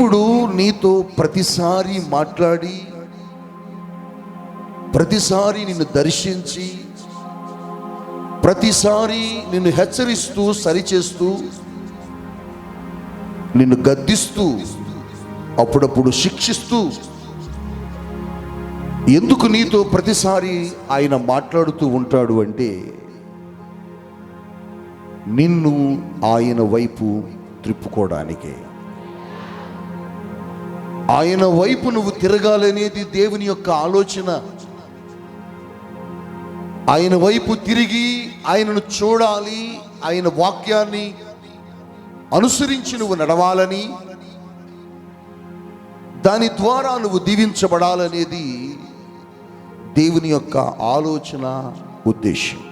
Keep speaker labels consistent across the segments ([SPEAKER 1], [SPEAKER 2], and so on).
[SPEAKER 1] దేవుడు నీతో ప్రతిసారి మాట్లాడి, ప్రతిసారి నిన్ను దర్శించి, ప్రతిసారి నిన్ను హెచ్చరిస్తూ, సరిచేస్తూ, నిన్ను గద్దిస్తూ, అప్పుడప్పుడు శిక్షిస్తూ, ఎందుకు నీతో ప్రతిసారి ఆయన మాట్లాడుతూ ఉంటాడు అంటే, నిన్ను ఆయన వైపు త్రిప్పుకోవడానికే. ఆయన వైపు నువ్వు తిరగాలనేది దేవుని యొక్క ఆలోచన. ఆయన వైపు తిరిగి ఆయనను చూడాలి, ఆయన వాక్యాన్ని అనుసరించి నువ్వు నడవాలని, దాని ద్వారా నువ్వు దీవించబడాలనేది దేవుని యొక్క ఆలోచన, ఉద్దేశం.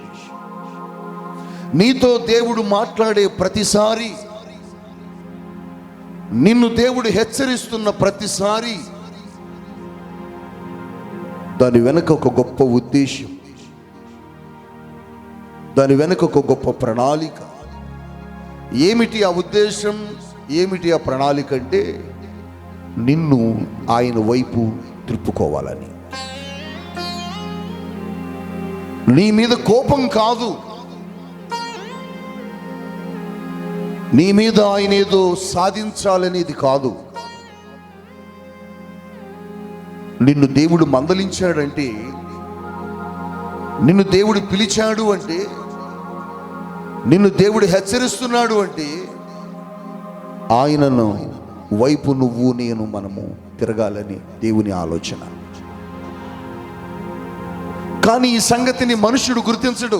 [SPEAKER 1] నీతో దేవుడు మాట్లాడే ప్రతిసారి, నిన్ను దేవుడు హెచ్చరిస్తున్న ప్రతిసారి, దాని వెనక ఒక గొప్ప ఉద్దేశం, దాని వెనక ఒక గొప్ప ప్రణాళిక. ఏమిటి ఆ ఉద్దేశం, ఏమిటి ఆ ప్రణాళిక అంటే, నిన్ను ఆయన వైపు త్రిప్పుకోవాలని. నీ మీద కోపం కాదు, నీ మీద ఆయన ఏదో సాధించాలనేది కాదు. నిన్ను దేవుడు మందలించాడంటే, నిన్ను దేవుడు పిలిచాడు అంటే, నిన్ను దేవుడు హెచ్చరిస్తున్నాడు అంటే, ఆయనను వైపు నువ్వు నేను మనము తిరగాలని దేవుని ఆలోచన. కానీ ఈ సంగతిని మనుషుడు గుర్తించడు,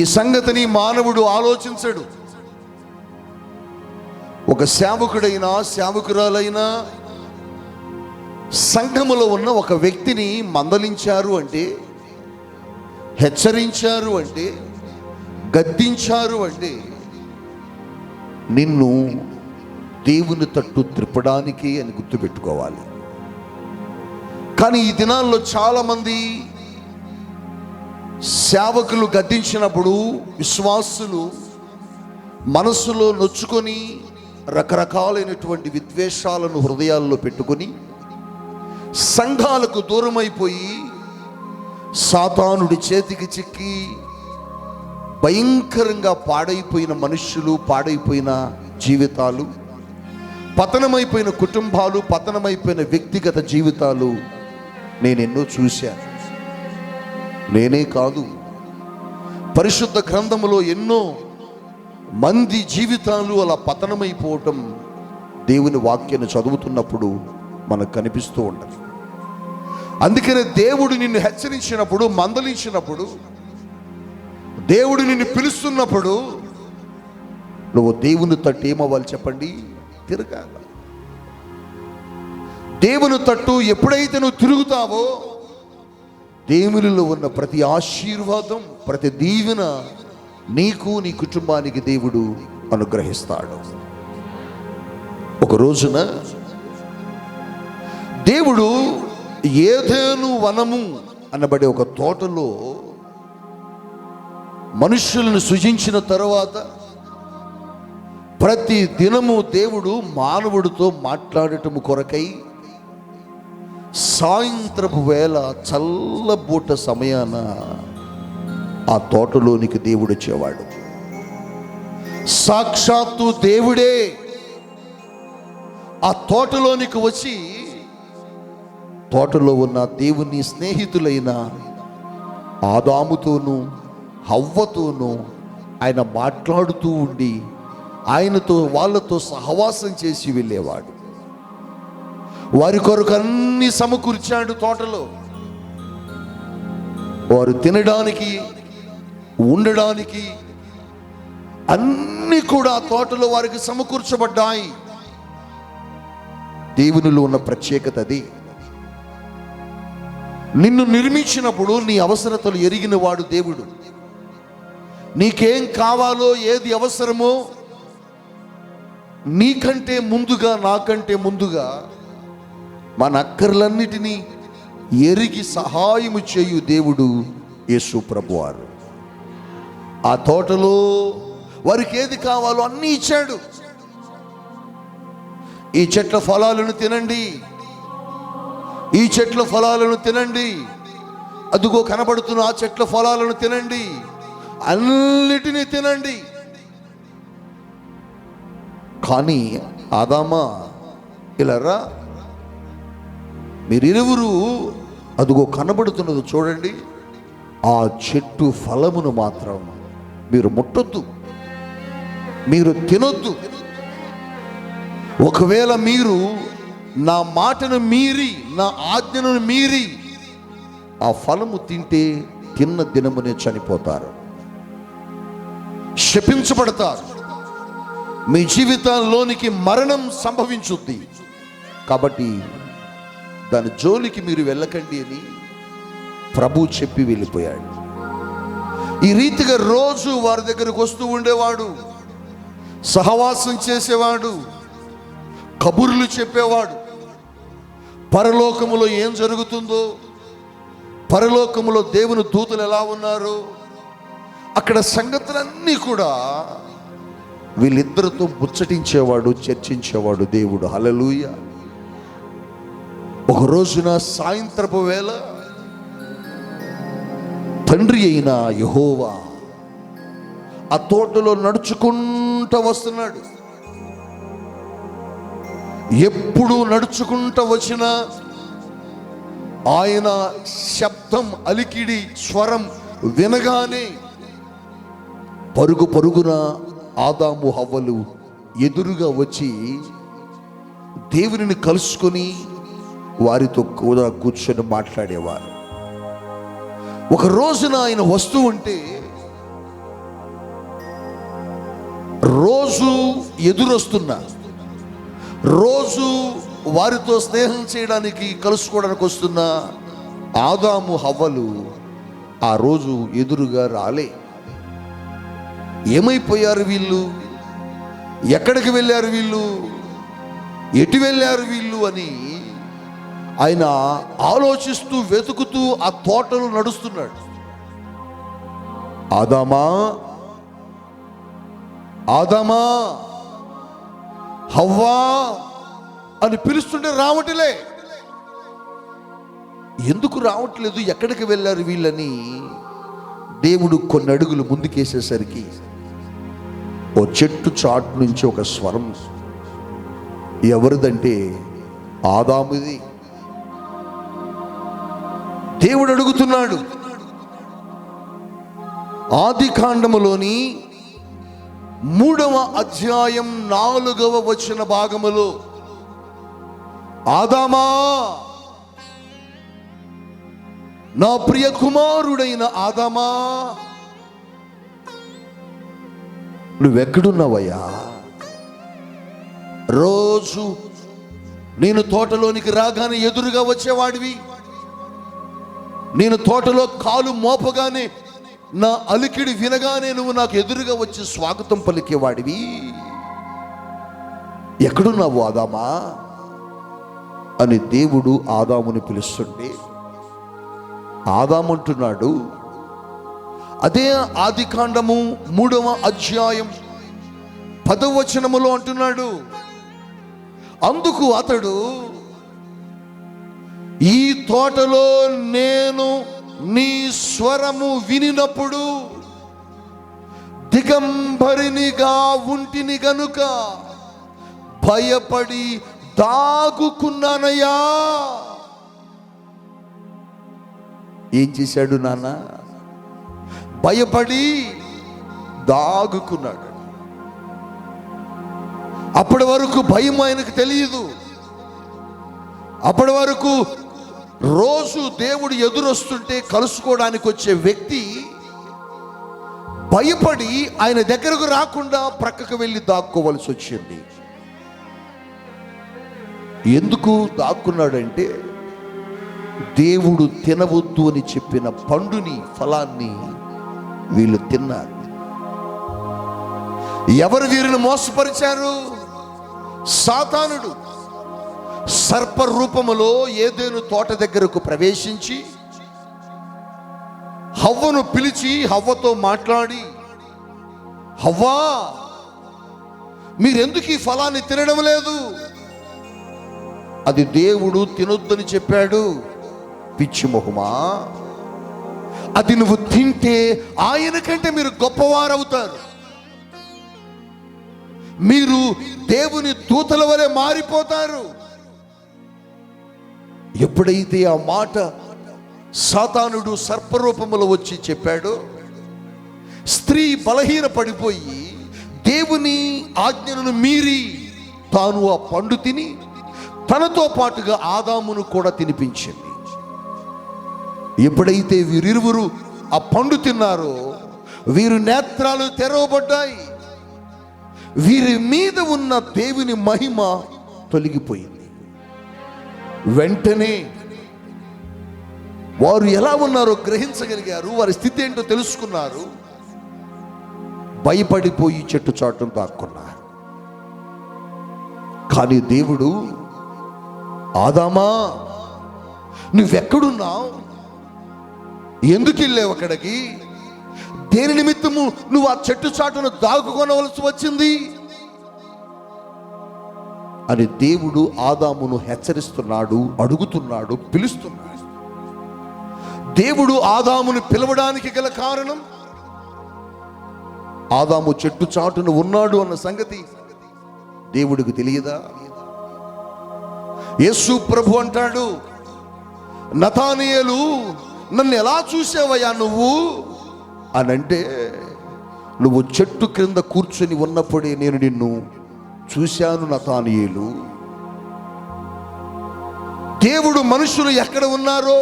[SPEAKER 1] ఈ సంగతిని మానవుడు ఆలోచించడు. ఒక సేవకుడైనా, సేవకురాలైనా, సంఘములో ఉన్న ఒక వ్యక్తిని మందలించారు అంటే, హెచ్చరించారు అంటే, గద్దించారు అంటే, నిన్ను దేవుని తట్టు త్రిప్పడానికి అని గుర్తుపెట్టుకోవాలి. కానీ ఈ దినాల్లో చాలామంది సేవకులు గద్దించినప్పుడు విశ్వాసులు మనసులో నొచ్చుకొని రకరకాలైనటువంటి విద్వేషాలను హృదయాల్లో పెట్టుకొని సంఘాలకు దూరమైపోయి సాతానుడి చేతికి చిక్కి భయంకరంగా పాడైపోయిన మనుష్యులు, పాడైపోయిన జీవితాలు, పతనమైపోయిన కుటుంబాలు, పతనమైపోయిన వ్యక్తిగత జీవితాలు నేను ఎన్నో చూశాను. నేనే కాదు, పరిశుద్ధ గ్రంథములో ఎన్నో మంది జీవితాలు అలా పతనమైపోవటం దేవుని వాక్యాన్ని చదువుతున్నప్పుడు మనకు కనిపిస్తూ ఉండదు. అందుకనే దేవుడు నిన్ను హెచ్చరించినప్పుడు, మందలించినప్పుడు, దేవుడు నిన్ను పిలుస్తున్నప్పుడు నువ్వు దేవుని తట్టు ఏమవ్వాలి చెప్పండి? తిరగాలి. దేవుని తట్టు ఎప్పుడైతే నువ్వు తిరుగుతావో, దేవునిలో ఉన్న ప్రతి ఆశీర్వాదం, ప్రతి దీవెన నీకు, నీ కుటుంబానికి దేవుడు అనుగ్రహిస్తాడు. ఒక రోజున దేవుడు ఏదెను వనము అనబడే ఒక తోటలో మనుష్యులను సృజించిన తరువాత ప్రతి దినము దేవుడు మానవుడితో మాట్లాడటము కొరకై సాయంత్రపు వేళ చల్లబూట సమయాన ఆ తోటలోనికి దేవుడు వచ్చేవాడు. సాక్షాత్తు దేవుడే ఆ తోటలోనికి వచ్చి, తోటలో ఉన్న దేవుని స్నేహితులైన ఆదాముతోనూ హవ్వతోనూ ఆయన మాట్లాడుతూ ఉండి ఆయనతో, వాళ్ళతో సహవాసం చేసి వెళ్ళేవాడు. వారి కొరకు అన్ని సమకూర్చాడు తోటలో. వారు తినడానికి, ఉండడానికి అన్ని కూడా తోటలో వారికి సమకూర్చబడ్డాయి. దేవునిలో ఉన్న ప్రత్యేకత అది. నిన్ను నిర్మించినప్పుడు నీ అవసరతలు ఎరిగిన వాడు దేవుడు. నీకేం కావాలో, ఏది అవసరమో నీకంటే ముందుగా, నాకంటే ముందుగా మన అక్కర్లన్నిటినీ ఎరిగి సహాయము చేయు దేవుడు యేసు ప్రభువారు. ఆ తోటలో వారికి ఏది కావాలో అన్నీ ఇచ్చాడు. ఈ చెట్ల ఫలాలను తినండి, ఈ చెట్ల ఫలాలను తినండి, అదుగో కనబడుతున్న ఆ చెట్ల ఫలాలను తినండి, అన్నిటినీ తినండి. కానీ ఆదామా ఇలా రా, మీరిరువురు అదుగో కనబడుతున్నది చూడండి, ఆ చెట్టు ఫలమును మాత్రం మీరు ముట్టొద్దు, మీరు తినొద్దు. ఒకవేళ మీరు నా మాటను మీరి, నా ఆజ్ఞను మీరి ఆ ఫలము తింటే తిన్న దినమునే చనిపోతారు, శపించబడతారు, మీ జీవితంలోనికి మరణం సంభవించుద్ది. కాబట్టి దాని జోలికి మీరు వెళ్ళకండి అని ప్రభు చెప్పి వెళ్ళిపోయాడు. ఈ రీతిగా రోజు వారి దగ్గరకు వస్తూ ఉండేవాడు, సహవాసం చేసేవాడు, కబుర్లు చెప్పేవాడు. పరలోకములో ఏం జరుగుతుందో, పరలోకములో దేవుని దూతలు ఎలా ఉన్నారో, అక్కడ సంగతులన్నీ కూడా వీళ్ళిద్దరితో ముచ్చటించేవాడు, చర్చించేవాడు దేవుడు. హల్లెలూయా. ఒక రోజున సాయంత్రపు వేళ తండ్రి అయిన యెహోవా ఆ తోటలో నడుచుకుంటూ వస్తున్నాడు. ఎప్పుడు నడుచుకుంటూ వచ్చిన ఆయన శబ్దం, అలికిడి, స్వరం వినగానే పరుగు పరుగున ఆదాము హవ్వలు ఎదురుగా వచ్చి దేవునిని కలుసుకొని వారితో కూడా కూర్చొని మాట్లాడేవారు. ఒక రోజున ఆయన వస్తూ ఉంటే రోజు ఎదురొస్తున్నా, రోజు వారితో స్నేహం చేయడానికి, కలుసుకోవడానికి వస్తున్న ఆదాము హవ్వలు ఆ రోజు ఎదురుగా రాలే. ఏమైపోయారు వీళ్ళు, ఎక్కడికి వెళ్ళారు వీళ్ళు, ఎటు వెళ్ళారు వీళ్ళు అని ఆయన ఆలోచిస్తూ వెతుకుతూ ఆ తోటలో నడుస్తున్నాడు. ఆదామా, ఆదామా, హవ్వా అని పిలుస్తుంటే రావట్లే. ఎందుకు రావట్లేదు, ఎక్కడికి వెళ్ళారు వీళ్ళని దేవుడు కొన్ని అడుగులు ముందుకేసేసరికి ఓ చెట్టు చాటు నుంచి ఒక స్వరం, ఎవరిదంటే ఆదాముది. దేవుడు అడుగుతున్నాడు. ఆది కాండములోని 3వ అధ్యాయం 4వ వచన భాగములో, ఆదామా, నా ప్రియ కుమారుడైన ఆదామా, నువ్వెక్కడున్నావయ్యా? రోజు నేను తోటలోనికి రాగానే ఎదురుగా వచ్చేవాడివి, నేను తోటలో కాలు మోపగానే, నా అలికిడి వినగానే నువ్వు నాకు ఎదురుగా వచ్చి స్వాగతం పలికేవాడివి. ఎక్కడున్నావు ఆదామా అని దేవుడు ఆదాముని పిలుస్తుంటే ఆదామంటున్నాడు, అదే ఆది కాండము 3వ అధ్యాయం 10వ వచనములో అంటున్నాడు, అందుకు అతడు, ఈ తోటలో నేను నీ స్వరము వినినప్పుడు దిగంబరినిగా ఉంటిని గనుక భయపడి దాగుకున్నానయ్యా. ఏం చేశాడు నాన్న? భయపడి దాగుకున్నాడు. అప్పటి వరకు భయం ఆయనకు తెలియదు. అప్పటి వరకు రోజు దేవుడు ఎదురొస్తుంటే కలుసుకోవడానికి వచ్చే వ్యక్తి భయపడి ఆయన దగ్గరకు రాకుండా ప్రక్కకు వెళ్ళి దాక్కోవలసి వచ్చింది. ఎందుకు దాక్కున్నాడంటే దేవుడు తినవద్దు అని చెప్పిన పండుని, ఫలాన్ని వీళ్ళు తిన్నారు. ఎవరు వీరిని మోసపరిచారు? సాతానుడు సర్ప రూపములో ఏదేను తోట దగ్గరకు ప్రవేశించి హవ్వను పిలిచి హవ్వతో మాట్లాడి, హవ్వా, మీరెందుకు ఈ ఫలాన్ని తినడం లేదు? అది దేవుడు తినొద్దని చెప్పాడు. పిచ్చి మొహమా, అది నువ్వు తింటే ఆయన కంటే మీరు గొప్పవారవుతారు. మీరు దేవుని దూతల వలె మారిపోతారు. ఎప్పుడైతే ఆ మాట సాతానుడు సర్పరూపములో వచ్చి చెప్పాడో, స్త్రీ బలహీన పడిపోయి దేవుని ఆజ్ఞలను మీరి తాను ఆ పండు తిని తనతో పాటుగా ఆదామును కూడా తినిపించింది. ఎప్పుడైతే వీరిరువురు ఆ పండు తిన్నారో వీరి నేత్రాలు తెరవబడ్డాయి. వీరి మీద ఉన్న దేవుని మహిమ తొలగిపోయింది. వెంటనే వారు ఎలా ఉన్నారో గ్రహించగలిగారు. వారి స్థితి ఏంటో తెలుసుకున్నారు. భయపడిపోయి చెట్టు చాటును దాక్కున్నారు. కానీ దేవుడు, ఆదామా నువ్వెక్కడున్నావు? ఎందుకు వెళ్ళావు అక్కడికి? దేని నిమిత్తము నువ్వు ఆ చెట్టు చాటును దాక్కుకొనవలసి వచ్చింది అని దేవుడు ఆదామును హెచ్చరిస్తున్నాడు, అడుగుతున్నాడు, పిలుస్తున్నాడు. దేవుడు ఆదామును పిలవడానికి గల కారణం, ఆదాము చెట్టు చాటును ఉన్నాడు అన్న సంగతి దేవుడికి తెలియదా? యేసు ప్రభు అంటాడు, నతానియేలు నన్ను ఎలా చూసావయ్యా నువ్వు అని అంటే, నువ్వు చెట్టు క్రింద కూర్చొని ఉన్నప్పుడే నేను నిన్ను చూశాను నతానియేలు. దేవుడు మనుషులు ఎక్కడ ఉన్నారో,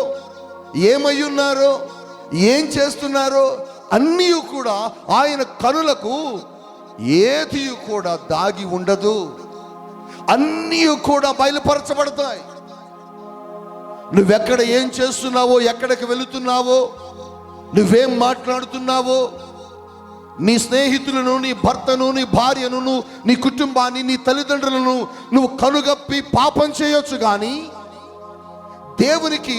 [SPEAKER 1] ఏమై ఉన్నారో, ఏం చేస్తున్నారో అన్నీ కూడా ఆయన కనులకు ఏది కూడా దాగి ఉండదు. అన్నీ కూడా బయలుపరచబడతాయి. నువ్వెక్కడ ఏం చేస్తున్నావో, ఎక్కడికి వెళుతున్నావో, నువ్వేం మాట్లాడుతున్నావో, నీ స్నేహితులను, నీ భర్తను, నీ భార్యను, నీ కుటుంబాన్ని, నీ తల్లిదండ్రులను నువ్వు కనుగప్పి పాపం చేయొచ్చు. కానీ దేవునికి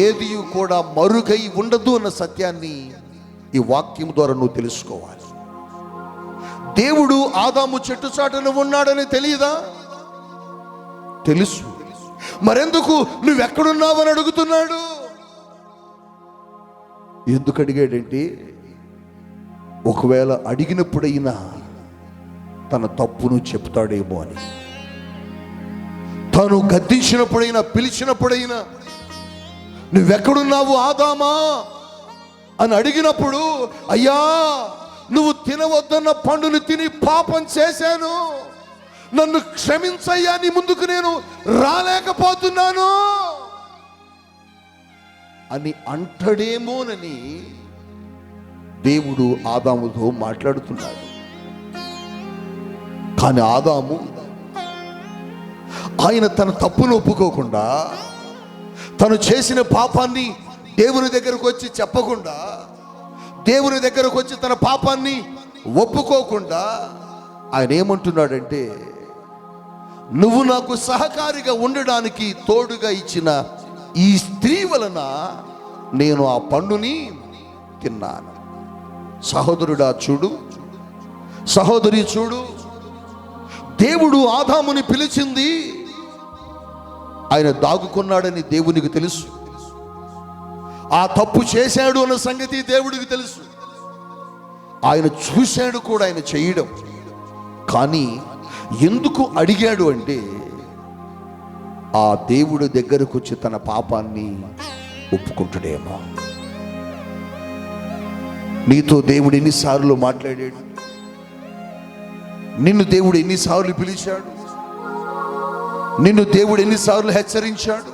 [SPEAKER 1] ఏది కూడా మరుగై ఉండదు అన్న సత్యాన్ని ఈ వాక్యం ద్వారా నువ్వు తెలుసుకోవాలి. దేవుడు ఆదాము చెట్టు చాటున ఉన్నాడని తెలియదా? తెలుసు. మరెందుకు నువ్వెక్కడున్నావని అడుగుతున్నాడు? ఎందుకు అడిగాడంటే, ఒకవేళ అడిగినప్పుడైనా తన తప్పును చెప్తాడేమో అని. తను గద్దించినప్పుడైనా, పిలిచినప్పుడైనా నువ్వెక్కడున్నావు ఆదామా అని అడిగినప్పుడు, అయ్యా నువ్వు తినవద్దన్న పండును తిని పాపం చేశాను, నన్ను క్షమించయ్యా, నీ ముందుకు నేను రాలేకపోతున్నాను అని అంటాడేమోనని దేవుడు ఆదాముతో మాట్లాడుతున్నాడు. కానీ ఆదాము ఆయన తన తప్పును ఒప్పుకోకుండా, తను చేసిన పాపాన్ని దేవుని దగ్గరకు వచ్చి చెప్పకుండా, దేవుని దగ్గరకు వచ్చి తన పాపాన్ని ఒప్పుకోకుండా ఆయన ఏమంటున్నాడంటే, నువ్వు నాకు సహకారిగా ఉండడానికి తోడుగా ఇచ్చిన ఈ స్త్రీ వలన నేను ఆ పండుని తిన్నాను. సహోదరుడా చూడు, సహోదరి చూడు, దేవుడు ఆదాముని పిలిచింది ఆయన దాగుకున్నాడని దేవునికి తెలుసు. ఆ తప్పు చేశాడు అన్న సంగతి దేవుడికి తెలుసు. ఆయన చూశాడు కూడా ఆయన చేయడం. కానీ ఎందుకు అడిగాడు అంటే, ఆ దేవుడి దగ్గరకు వచ్చి తన పాపాన్ని ఒప్పుకుంటాడేమో. నీతో దేవుడు ఎన్నిసార్లు మాట్లాడాడు? నిన్ను దేవుడు ఎన్నిసార్లు పిలిచాడు? నిన్ను దేవుడు ఎన్నిసార్లు హెచ్చరించాడు?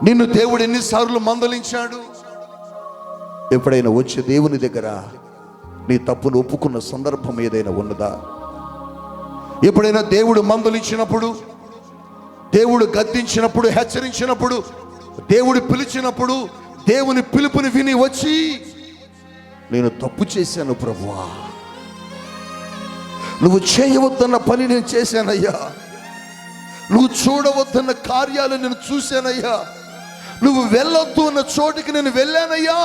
[SPEAKER 1] నిన్ను దేవుడు ఎన్నిసార్లు మందలించాడు? ఎప్పుడైనా వచ్చి దేవుని దగ్గర నీ తప్పును ఒప్పుకున్న సందర్భం ఏదైనా ఉన్నదా? ఎప్పుడైనా దేవుడు మందలించినప్పుడు, దేవుడు గద్దించినప్పుడు, హెచ్చరించినప్పుడు, దేవుడు పిలిచినప్పుడు, దేవుని పిలుపుని విని వచ్చి, నేను తప్పు చేశాను ప్రభువా, నువ్వు చేయవద్దన్న పని నేను చేశానయ్యా, నువ్వు చూడవద్దన్న కార్యాలు నేను చూశానయ్యా, నువ్వు వెళ్ళొద్దు అన్న చోటికి నేను వెళ్ళానయ్యా,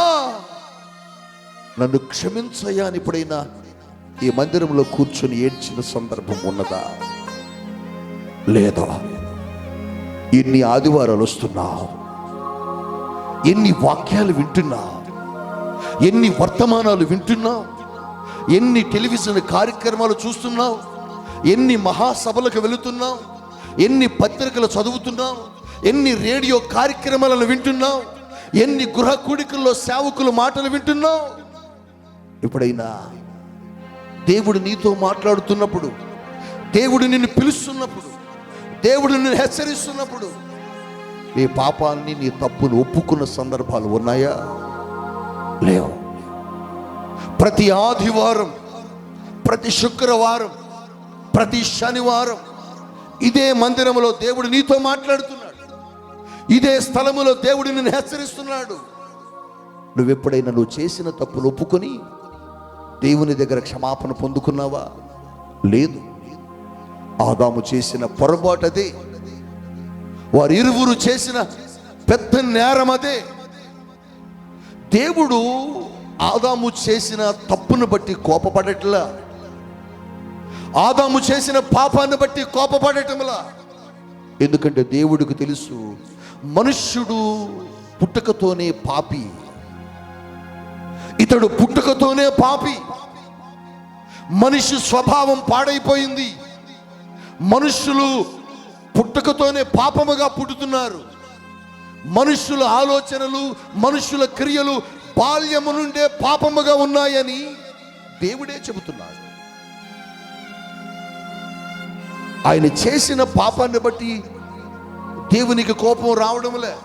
[SPEAKER 1] నన్ను క్షమించయ్యా అని ఎప్పుడైనా ఈ మందిరంలో కూర్చొని ఏడ్చిన సందర్భం ఉన్నదా? లేదా? ఎన్ని ఆదివారాలు వస్తున్నావు, ఎన్ని వాక్యాలు వింటున్నావు, ఎన్ని వర్తమానాలు వింటున్నావు, ఎన్ని టెలివిజన్ కార్యక్రమాలు చూస్తున్నావు, ఎన్ని మహాసభలకు వెళుతున్నావు, ఎన్ని పత్రికలు చదువుతున్నావు, ఎన్ని రేడియో కార్యక్రమాలను వింటున్నావు, ఎన్ని గృహ కూడికల్లో సేవకుల మాటలు వింటున్నావు. ఎప్పుడైనా దేవుడు నీతో మాట్లాడుతున్నప్పుడు, దేవుడు నిన్ను పిలుస్తున్నప్పుడు, దేవుడు నిన్ను హెచ్చరిస్తున్నప్పుడు నీ పాపాన్ని, నీ తప్పును ఒప్పుకున్న సందర్భాలు ఉన్నాయా? లేవు. ప్రతి ఆదివారం, ప్రతి శుక్రవారం, ప్రతి శనివారం ఇదే మందిరంలో దేవుడు నీతో మాట్లాడుతున్నాడు. ఇదే స్థలములో దేవుడు నిన్ను హెచ్చరిస్తున్నాడు. నువ్వెప్పుడైనా నువ్వు చేసిన తప్పులు ఒప్పుకొని దేవుని దగ్గర క్షమాపణ పొందుకున్నావా? లేదు. ఆదాము చేసిన పొరపాటు అదే, వారిరువురు చేసిన పెద్ద నేరం అదే. దేవుడు ఆదాము చేసిన తప్పును బట్టి కోపపడట్లా, ఆదాము చేసిన పాపాన్ని బట్టి కోపపడటంలా. ఎందుకంటే దేవుడికి తెలుసు, మనుష్యుడు పుట్టుకతోనే పాపి, ఇతడు పుట్టుకతోనే పాపి. మనిషి స్వభావం పాడైపోయింది. మనుష్యులు పుట్టుకతోనే పాపముగా పుట్టుతున్నారు. మనుష్యుల ఆలోచనలు, మనుష్యుల క్రియలు బాల్యము నుండే పాపముగా ఉన్నాయని దేవుడే చెబుతున్నాడు. ఆయన చేసిన పాపాన్ని బట్టి దేవునికి కోపం రావడంలే.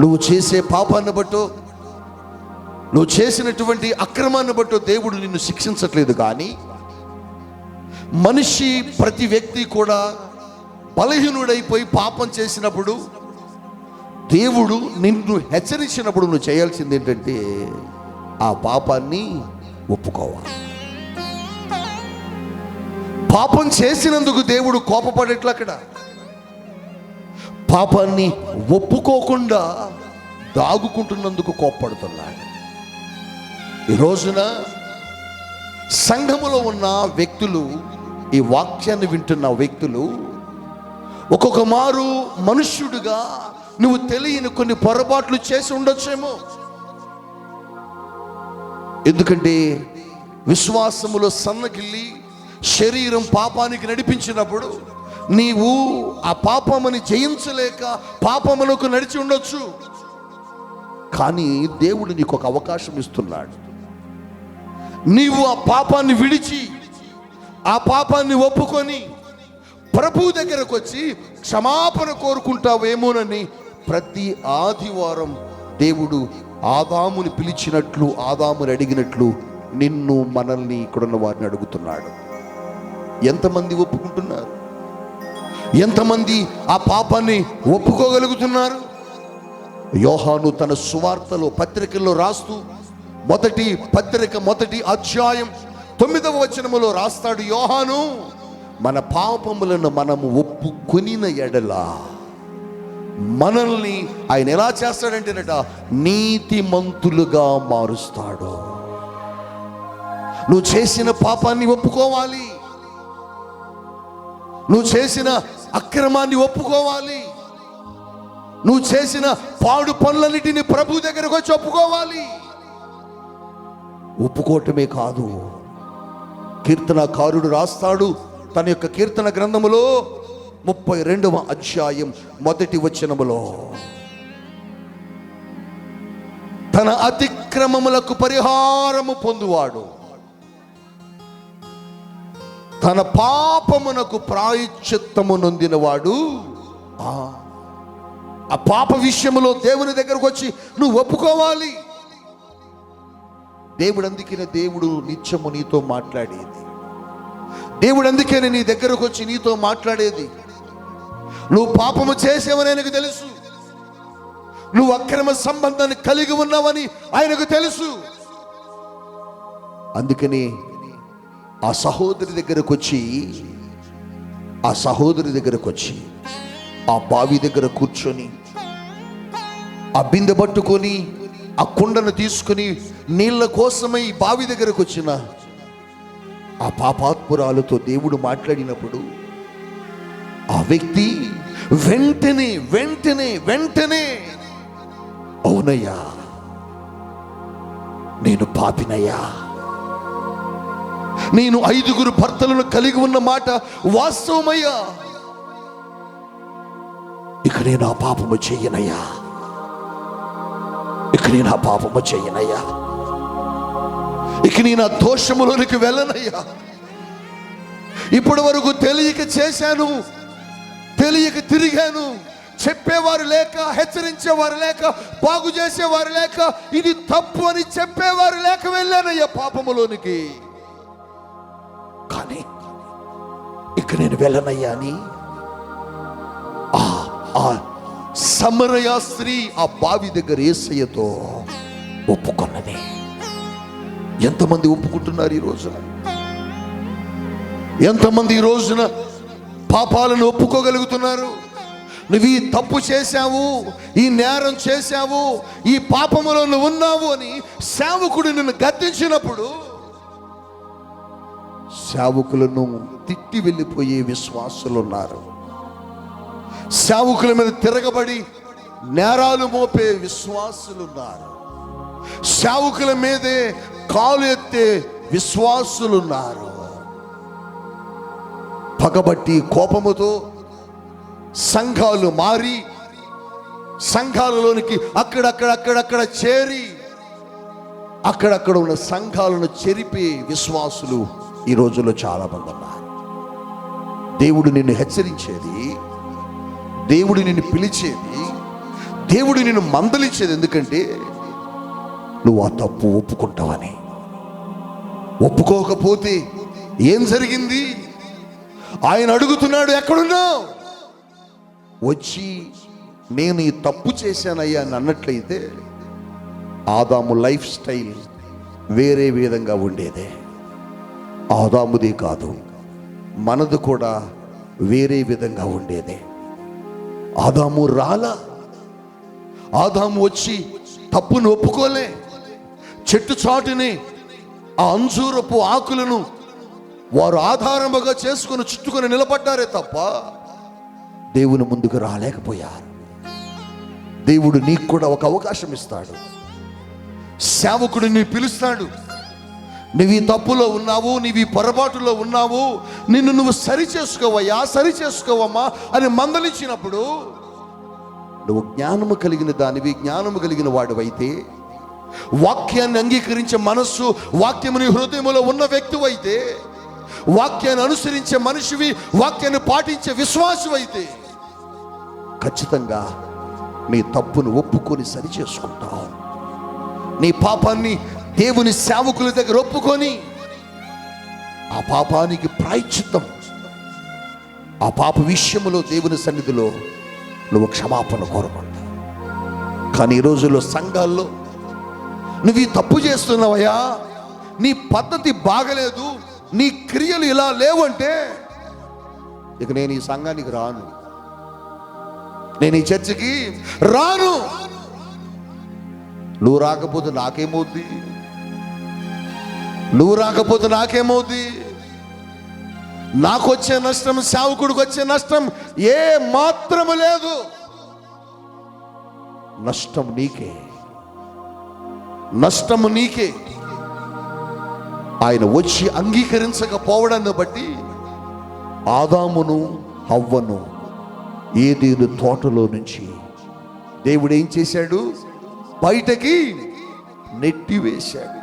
[SPEAKER 1] నువ్వు చేసే పాపాన్ని బట్టో, నువ్వు చేసినటువంటి అక్రమాన్ని బట్టో దేవుడు నిన్ను శిక్షించట్లేదు. కానీ మనిషి, ప్రతి వ్యక్తి కూడా బలహీనుడైపోయి పాపం చేసినప్పుడు దేవుడు నిన్ను హెచ్చరించినప్పుడు నువ్వు చేయాల్సింది ఏంటంటే ఆ పాపాన్ని ఒప్పుకోవాలి. పాపం చేసినందుకు దేవుడు కోపపడేట్లు అక్కడ పాపాన్ని ఒప్పుకోకుండా దాగుకుంటున్నందుకు కోపపడుతున్నాడు. ఈ రోజున సంఘములో ఉన్న వ్యక్తులు, ఈ వాక్యాన్ని వింటున్న వ్యక్తులు ఒక్కొక్క మారు మనుష్యుడిగా నువ్వు తెలియని కొన్ని పొరపాట్లు చేసి ఉండొచ్చేమో. ఎందుకంటే విశ్వాసములో సన్నగిల్లి శరీరం పాపానికి నడిపించినప్పుడు నీవు ఆ పాపముని జయించలేక పాపములకు నడిచి ఉండొచ్చు. కానీ దేవుడు నీకు ఒక అవకాశం ఇస్తున్నాడు. నీవు ఆ పాపాన్ని విడిచి, ఆ పాపాన్ని ఒప్పుకొని ప్రభు దగ్గరకు వచ్చి క్షమాపణ కోరుకుంటావేమోనని ప్రతి ఆదివారం దేవుడు ఆదాముని పిలిచినట్లు, ఆదాముని అడిగినట్లు నిన్ను, మనల్ని, ఇక్కడున్న వారిని అడుగుతున్నాడు. ఎంతమంది ఒప్పుకుంటున్నారు? ఎంతమంది ఆ పాపాన్ని ఒప్పుకోగలుగుతున్నారు? యోహాను తన సువార్తలో, పత్రికల్లో రాస్తూ మొదటి పత్రిక 1వ అధ్యాయం 9వ వచనములో రాస్తాడు యోహాను, మన పాపములను మనము ఒప్పుకొనిన ఎడల మనల్ని ఆయన ఎలా చేస్తాడంటేనట, నీతిమంతులుగా మారుస్తాడు. నువ్వు చేసిన పాపాన్ని ఒప్పుకోవాలి, నువ్వు చేసిన అక్రమాన్ని ఒప్పుకోవాలి, నువ్వు చేసిన పాడు పనులన్నిటిని ప్రభు దగ్గరకు వచ్చి ఒప్పుకోవాలి. ఒప్పుకోవటమే కాదు, కీర్తనకారుడు రాస్తాడు తన యొక్క కీర్తన గ్రంథములో 32వ అధ్యాయం 1వ వచనములో, తన అతిక్రమములకు పరిహారము పొందువాడు, తన పాపమునకు ప్రాయశ్చిత్తము నొందినవాడు. ఆ పాప విషయములో దేవుని దగ్గరకు వచ్చి నువ్వు ఒప్పుకోవాలి. దేవుడు అందుకనే దేవుడు నిత్యము నీతో మాట్లాడేది. దేవుడు అందుకనే నీ దగ్గరకు వచ్చి నీతో మాట్లాడేది. నువ్వు పాపము చేసేవని ఆయనకు తెలుసు, నువ్వు అక్రమ సంబంధాన్ని కలిగి ఉన్నావని ఆయనకు తెలుసు. అందుకని ఆ సహోదరి దగ్గరకు వచ్చి ఆ బావి దగ్గర కూర్చొని ఆ బిందె పట్టుకొని ఆ కుండను తీసుకుని నీళ్ళ కోసమై బావి దగ్గరకు వచ్చిన ఆ పాపాత్మురాలతో దేవుడు మాట్లాడినప్పుడు ఆ వ్యక్తి వెంటనే వెంటనే వెంటనే అవునయ్యా, నేను పాపినయ్యా, నేను 5 భర్తలను కలిగి ఉన్న మాట వాస్తవమయ్యా, ఇక నేను ఆ పాపము చెయ్యనయ్యా, ఇక నేను ఆ పాపము చెయ్యనయ్యా, ఇక నేను ఆ దోషములోనికి వెళ్ళనయ్యా. ఇప్పటి వరకు తెలియక చేశాను, తెలియక తిరిగాను, చెప్పేవారు లేక, హెచ్చరించేవారు లేక, బాగు చేసేవారు లేక, ఇది తప్పు అని చెప్పేవారు లేక వెళ్ళానయ్యా పాపములోనికి. కానీ ఇక నేను వెళ్ళనయ్యా అని ఆ సమరయ స్త్రీ ఆ బావి దగ్గర యేసయ్యతో ఒప్పుకొన్నది. ఎంతమంది ఒప్పుకుంటున్నారు ఈ రోజున? ఎంతమంది ఈ రోజున పాపాలను ఒప్పుకోగలుగుతున్నారు? నువ్వు ఈ తప్పు చేశావు, ఈ నేరం చేశావు, ఈ పాపములో నువ్వు ఉన్నావు అని సేవకుడు నిన్ను గద్దించినప్పుడు సేవకులను తిట్టి వెళ్ళిపోయే విశ్వాసులు ఉన్నారు. సేవకుల మీద తిరగబడి నేరాలు మోపే విశ్వాసులు ఉన్నారు. సేవకుల మీదే కాలు ఎత్తే విశ్వాసులు ఉన్నారు. పగబట్టి కోపముతో సంఘాలు మారి, సంఘాలలోనికి అక్కడక్కడ చేరి, అక్కడక్కడ ఉన్న సంఘాలను చెరిపే విశ్వాసులు ఈ రోజుల్లో చాలా మంది ఉన్నారు. దేవుడు నిన్ను హెచ్చరించేది, దేవుడు నిన్ను పిలిచేది, దేవుడు నిన్ను మందలించేది ఎందుకంటే నువ్వు ఆ తప్పు ఒప్పుకుంటావని. ఒప్పుకోకపోతే ఏం జరిగింది? ఆయన అడుగుతున్నాడు, ఎక్కడున్నావు? వచ్చి నేను ఈ తప్పు చేశానయ్యా అని అన్నట్లయితే ఆదాము లైఫ్ స్టైల్ వేరే విధంగా ఉండేదే. ఆదాముది కాదు, మనది కూడా వేరే విధంగా ఉండేదే. ఆదాము రాలా, ఆదాము వచ్చి తప్పును ఒప్పుకోలే. చెట్టు చాటుని ఆ అంజూరపు ఆకులను వారు ఆధారముగా చేసుకుని చుట్టుకొని నిలబడ్డారే తప్ప దేవుని ముందుకు రాలేకపోయారు. దేవుడు నీకు కూడా ఒక అవకాశం ఇస్తాడు. సేవకుడు నీ పిలుస్తాడు. నువ్వు ఈ తప్పులో ఉన్నావు, నీవు ఈ పొరపాటులో ఉన్నావు, నిన్ను నువ్వు సరి చేసుకోవయ్యా, సరి చేసుకోవమ్మా అని మందలించినప్పుడు నువ్వు జ్ఞానము కలిగిన దానివి, జ్ఞానము కలిగిన వాడివైతే, వాక్యాన్ని అంగీకరించే మనస్సు, వాక్యముని హృదయములో ఉన్న వ్యక్తివైతే, వాక్యాన్ని అనుసరించే మనిషివి, వాక్యాన్ని పాటించే విశ్వాసమైతే ఖచ్చితంగా నీ తప్పును ఒప్పుకొని సరి చేసుకుంటావు. నీ పాపాన్ని దేవుని సేవకుల దగ్గర ఒప్పుకొని ఆ పాపానికి ప్రాయశ్చిత్తం, ఆ పాప విషయములో దేవుని సన్నిధిలో నువ్వు క్షమాపణ కోరుకుంటావు. కానీ ఈ రోజుల్లో సంఘాల్లో నువ్వు ఈ తప్పు చేస్తున్నావయ్యా, నీ పద్ధతి బాగలేదు, నీ క్రియలు ఇలా లేవంటే ఇక నేను ఈ సంఘానికి రాను, నేను ఈ చర్చికి రాను. నువ్వు రాకపోతే నాకేమవుద్ది? నువ్వు రాకపోతే నాకేమవుద్ది? నాకు వచ్చే నష్టం, సేవకుడికి వచ్చే నష్టం ఏ మాత్రము లేదు. నష్టం నీకే, నష్టము నీకే. ఆయన వచ్చి అంగీకరించకపోవడాన్ని బట్టి ఆదామును హవ్వను ఏదెను తోటలో నుంచి దేవుడు ఏం చేశాడు? బయటకి నెట్టివేశాడు.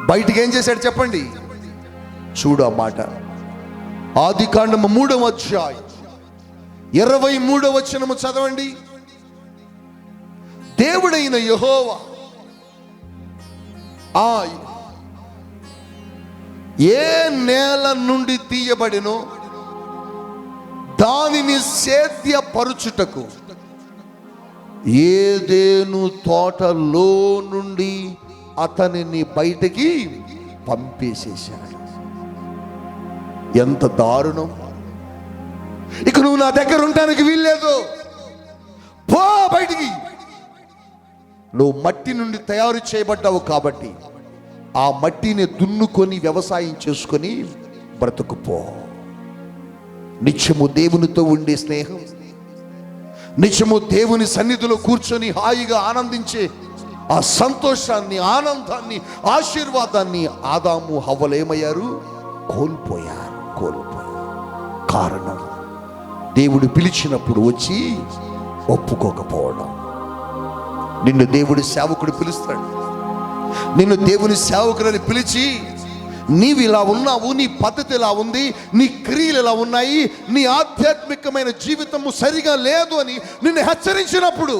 [SPEAKER 1] బయటికి ఏం చేశాడు చెప్పండి? చూడు ఆ మాట. ఆదికాండము 3వ అధ్యాయం 23వ వచనము చదవండి. దేవుడైన యెహోవా ఏ నేల నుండి తీయబడినో దానిని సేద్యపరుచుటకు ఏదెను తోటలో నుండి అతనిని బయటికి పంపేసేశాడు. ఎంత దారుణం! ఇక నువ్వు నా దగ్గర ఉండటానికి వీల్లేదు, పో బయటికి. నువ్వు మట్టి నుండి తయారు చేయబడ్డావు కాబట్టి ఆ మట్టిని దున్నుకొని వ్యవసాయం చేసుకొని బ్రతుకుపో. నిత్యము దేవునితో ఉండే స్నేహం, నిత్యము దేవుని సన్నిధిలో కూర్చొని హాయిగా ఆనందించే ఆ సంతోషాన్ని, ఆనందాన్ని, ఆశీర్వాదాన్ని ఆదాము హవ్వలేమయ్యారు? కోల్పోయారు. కారణం దేవుడు పిలిచినప్పుడు వచ్చి ఒప్పుకోకపోవడం. నిన్ను దేవుడి సేవకుడు పిలుస్తాడు. నిన్ను దేవుని సేవకులని పిలిచి, నీవు ఇలా ఉన్నావు, నీ పద్ధతి ఇలా ఉంది, నీ క్రియలు ఇలా ఉన్నాయి, నీ ఆధ్యాత్మికమైన జీవితము సరిగా లేదు అని నిన్ను హెచ్చరించినప్పుడు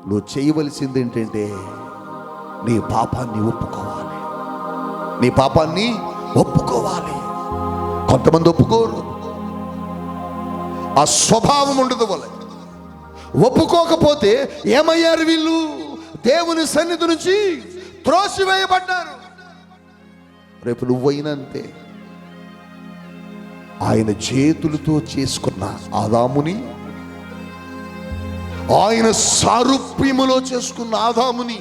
[SPEAKER 1] నువ్వు చేయవలసింది ఏంటంటే నీ పాపాన్ని ఒప్పుకోవాలి. కొంతమంది ఒప్పుకోరు. ఆ స్వభావం ఉండదు వల్ల. ఒప్పుకోకపోతే ఏమయ్యారు వీళ్ళు? దేవుని సన్నిధి నుంచి త్రోసివేయబడ్డారు. రేపు నువ్వైనంతే. ఆయన చేతులతో చేసుకున్న ఆదాముని, ఆయన సారూప్యములో చేసుకున్న ఆదాముని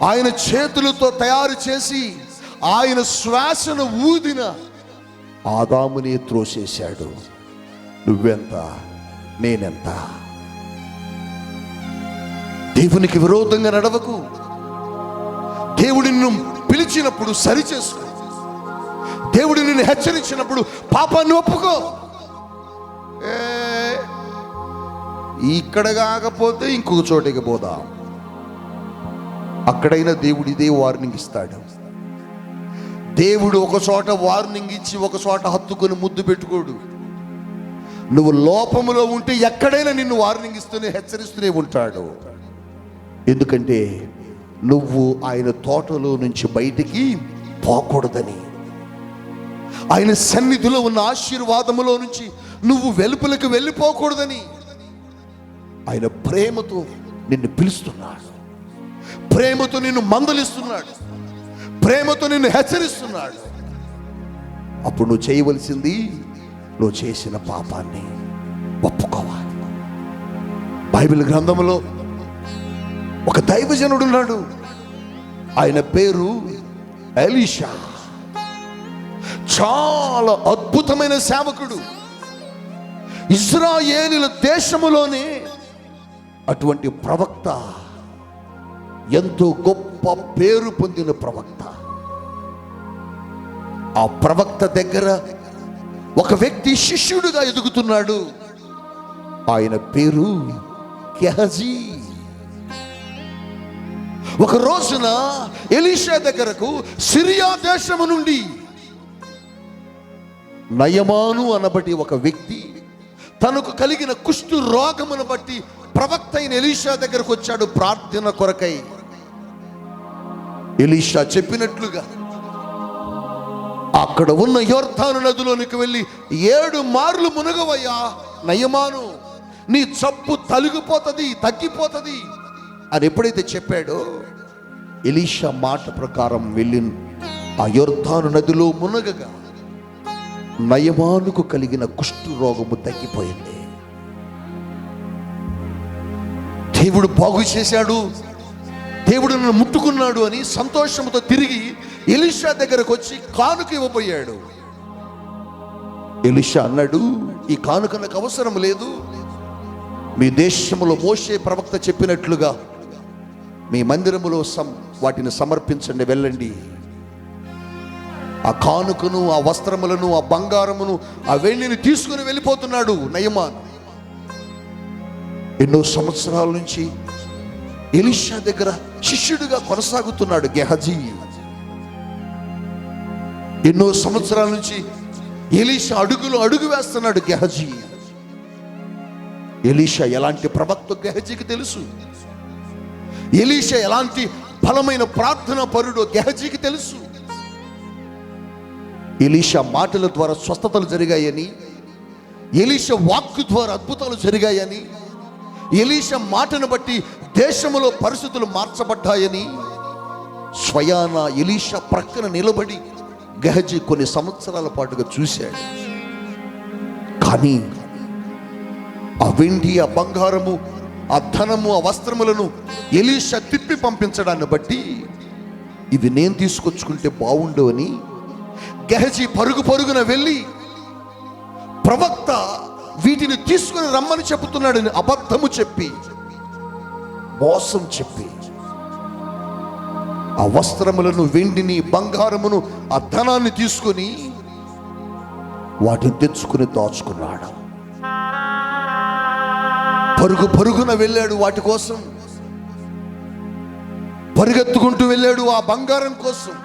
[SPEAKER 1] ఆయన చేతులతో తయారు చేసి ఆయన శ్వాసను ఊదిన ఆదాముని త్రోసేశాడు. నువ్వెంత, నేనెంత? దేవునికి విరోధంగా నడవకు. దేవుడు నిన్ను పిలిచినప్పుడు సరిచేసుకో. దేవుడు నిన్ను హెచ్చరించినప్పుడు పాపాన్ని ఒప్పుకో. ఇక్కడ కాకపోతే ఇంకొక చోటికి పోదాం. అక్కడైనా దేవుడు ఇదే వార్నింగ్ ఇస్తాడు. దేవుడు ఒక చోట వార్నింగ్ ఇచ్చి ఒక చోట హత్తుకొని ముద్దు పెట్టుకోడు. నువ్వు లోపములో ఉంటే ఎక్కడైనా నిన్ను వార్నింగ్ ఇస్తూనే, హెచ్చరిస్తూనే ఉంటాడు. ఎందుకంటే నువ్వు ఆయన తోటలో నుంచి బయటికి పోకూడదని, ఆయన సన్నిధిలో ఉన్న ఆశీర్వాదములో నుంచి నువ్వు వెలుపలకు వెళ్ళిపోకూడదని ఆయన ప్రేమతో నిన్ను పిలుస్తున్నాడు, ప్రేమతో నిన్ను మందలిస్తున్నాడు, ప్రేమతో నిన్ను హెచ్చరిస్తున్నాడు. అప్పుడు నువ్వు చేయవలసింది, నువ్వు చేసిన పాపాన్ని ఒప్పుకోవాలి. బైబిల్ గ్రంథంలో ఒక దైవజనుడు ఉన్నాడు. ఆయన పేరు ఎలీషా. చాలా అద్భుతమైన సేవకుడు. ఇశ్రాయేలీల దేశములోనే అటువంటి ప్రవక్త, ఎంతో గొప్ప పేరు పొందిన ప్రవక్త. ఆ ప్రవక్త దగ్గర ఒక వ్యక్తి శిష్యుడిగా ఎదుగుతున్నాడు. ఆయన పేరు గెహజీ. ఒక రోజున ఎలీషా దగ్గరకు సిరియా దేశము నుండి నయమాను అనబడి ఒక వ్యక్తి తనకు కలిగిన కుష్టు రోగమును బట్టి ప్రవక్త అయిన ఎలీషా దగ్గరకు వచ్చాడు ప్రార్థన కొరకై. ఎలీషా చెప్పినట్లుగా అక్కడ ఉన్న యొర్దాను నదిలోనికి వెళ్ళి 7 మార్లు మునగవయ్యా నయమాను, నీ జబ్బు తగ్గిపోతుంది అని ఎప్పుడైతే చెప్పాడో, ఎలీషా మాట ప్రకారం వెళ్ళి ఆ యొర్దాను నదిలో మునగగా నయమానుకు కలిగిన కుష్టు రోగము తగ్గిపోయింది. దేవుడు బాగు చేశాడు, దేవుడు నన్ను ముట్టుకున్నాడు అని సంతోషంతో తిరిగి ఎలీషా దగ్గరకు వచ్చి కానుక ఇవ్వబోయాడు. ఎలీషా అన్నాడు, ఈ కానుక నాకు అవసరం లేదు. మీ దేశంలో మోషే ప్రవక్త చెప్పినట్లుగా మీ మందిరములో వాటిని సమర్పించండి, వెళ్ళండి. ఆ కానుకను, ఆ వస్త్రములను, ఆ బంగారమును, ఆ వెండిని తీసుకుని వెళ్ళిపోతున్నాడు నయమాన్. ఎన్నో సంవత్సరాల నుంచి ఎలీషా దగ్గర శిష్యుడిగా కొనసాగుతున్నాడు గెహజీ. ఎన్నో సంవత్సరాల నుంచి ఎలీషా అడుగు వేస్తున్నాడు గెహజీ. ఎలీషా ఎలాంటి ప్రవక్త గెహజీకి తెలుసు. ఎలీషా ఎలాంటి బలమైన ప్రార్థనా పరుడో గెహజీకి తెలుసు. ఎలీషా మాటల ద్వారా స్వస్థతలు జరిగాయని, ఎలీషా వాక్కు ద్వారా అద్భుతాలు జరిగాయని, ఎలీషా మాటను బట్టి దేశంలో పరిస్థితులు మార్చబడ్డాయని స్వయాన ఎలీషా ప్రక్కన నిలబడి గెహజీ కొన్ని సంవత్సరాల పాటుగా చూశాడు. కానీ ఆ వెండి, ఆ బంగారము, ఆ ధనము, ఆ వస్త్రములను ఎలీషా తిప్పి పంపించడాన్ని బట్టి ఇవి నేను తీసుకొచ్చుకుంటే బాగుండు అని గెహజీ పరుగు పరుగున వెళ్ళి ప్రవక్త వీటిని తీసుకుని రమ్మని చెబుతున్నాడని అబద్ధము చెప్పి, మోసం చెప్పి ఆ వస్త్రములను, వెండిని, బంగారమును, ఆ ధనాన్ని తీసుకొని వాటిని తెచ్చుకుని దాచుకున్నాడు. పరుగు పరుగున వెళ్ళాడు వాటి కోసం, పరిగెత్తుకుంటూ వెళ్ళాడు ఆ బంగారం కోసం.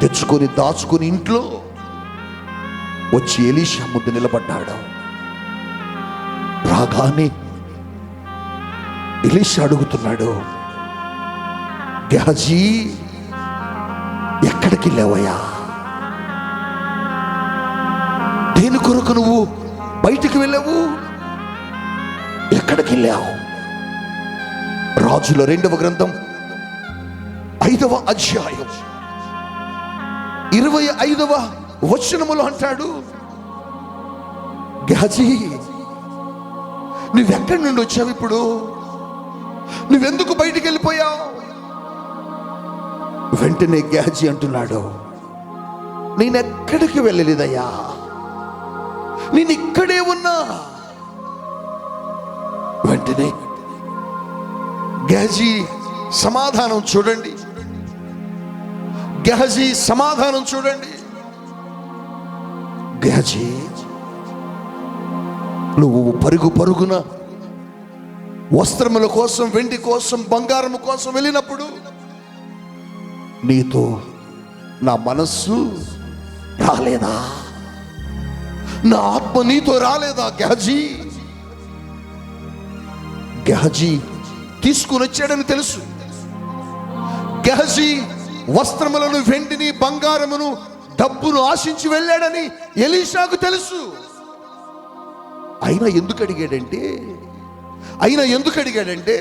[SPEAKER 1] తెచ్చుకొని దాచుకుని ఇంట్లో వచ్చి ఎలీషా ముందు నిలబడ్డాడు. రాగానే ఎలీషా అడుగుతున్నాడు, గెహజీ ఎక్కడికి వెళ్ళావయ్యా? దేని కొరకు నువ్వు బయటికి వెళ్ళావు? ఎక్కడికి వెళ్ళావు? రాజుల 2వ గ్రంథం 5వ అధ్యాయం 25వ వచనములో అంటాడు, గెహజీ నువ్వెక్కడి నుండి వచ్చావు? ఇప్పుడు నువ్వెందుకు బయటికి వెళ్ళిపోయావు? వెంటనే గెహజీ అంటున్నాడు, నేనెక్కడికి వెళ్ళలేదయ్యా, నేను ఇక్కడే ఉన్నా. వెంటనే గెహజీ సమాధానం చూడండి, గెహజీ సమాధానం చూడండి. గెహజీ, నువ్వు పరుగు పరుగున వస్త్రముల కోసం, వెండి కోసం, బంగారము కోసం వెళ్ళినప్పుడు నీతో నా మనస్సు రాలేదా? నా ఆత్మ నీతో రాలేదా? గెహజీ గెహజీ తీసుకుని వచ్చాడని తెలుసు. గెహజీ వస్త్రములను, వెండిని, బంగారమును, డబ్బును ఆశించి వెళ్ళాడని ఎలీషాకు తెలుసు. అయినా ఎందుకు అడిగాడంటే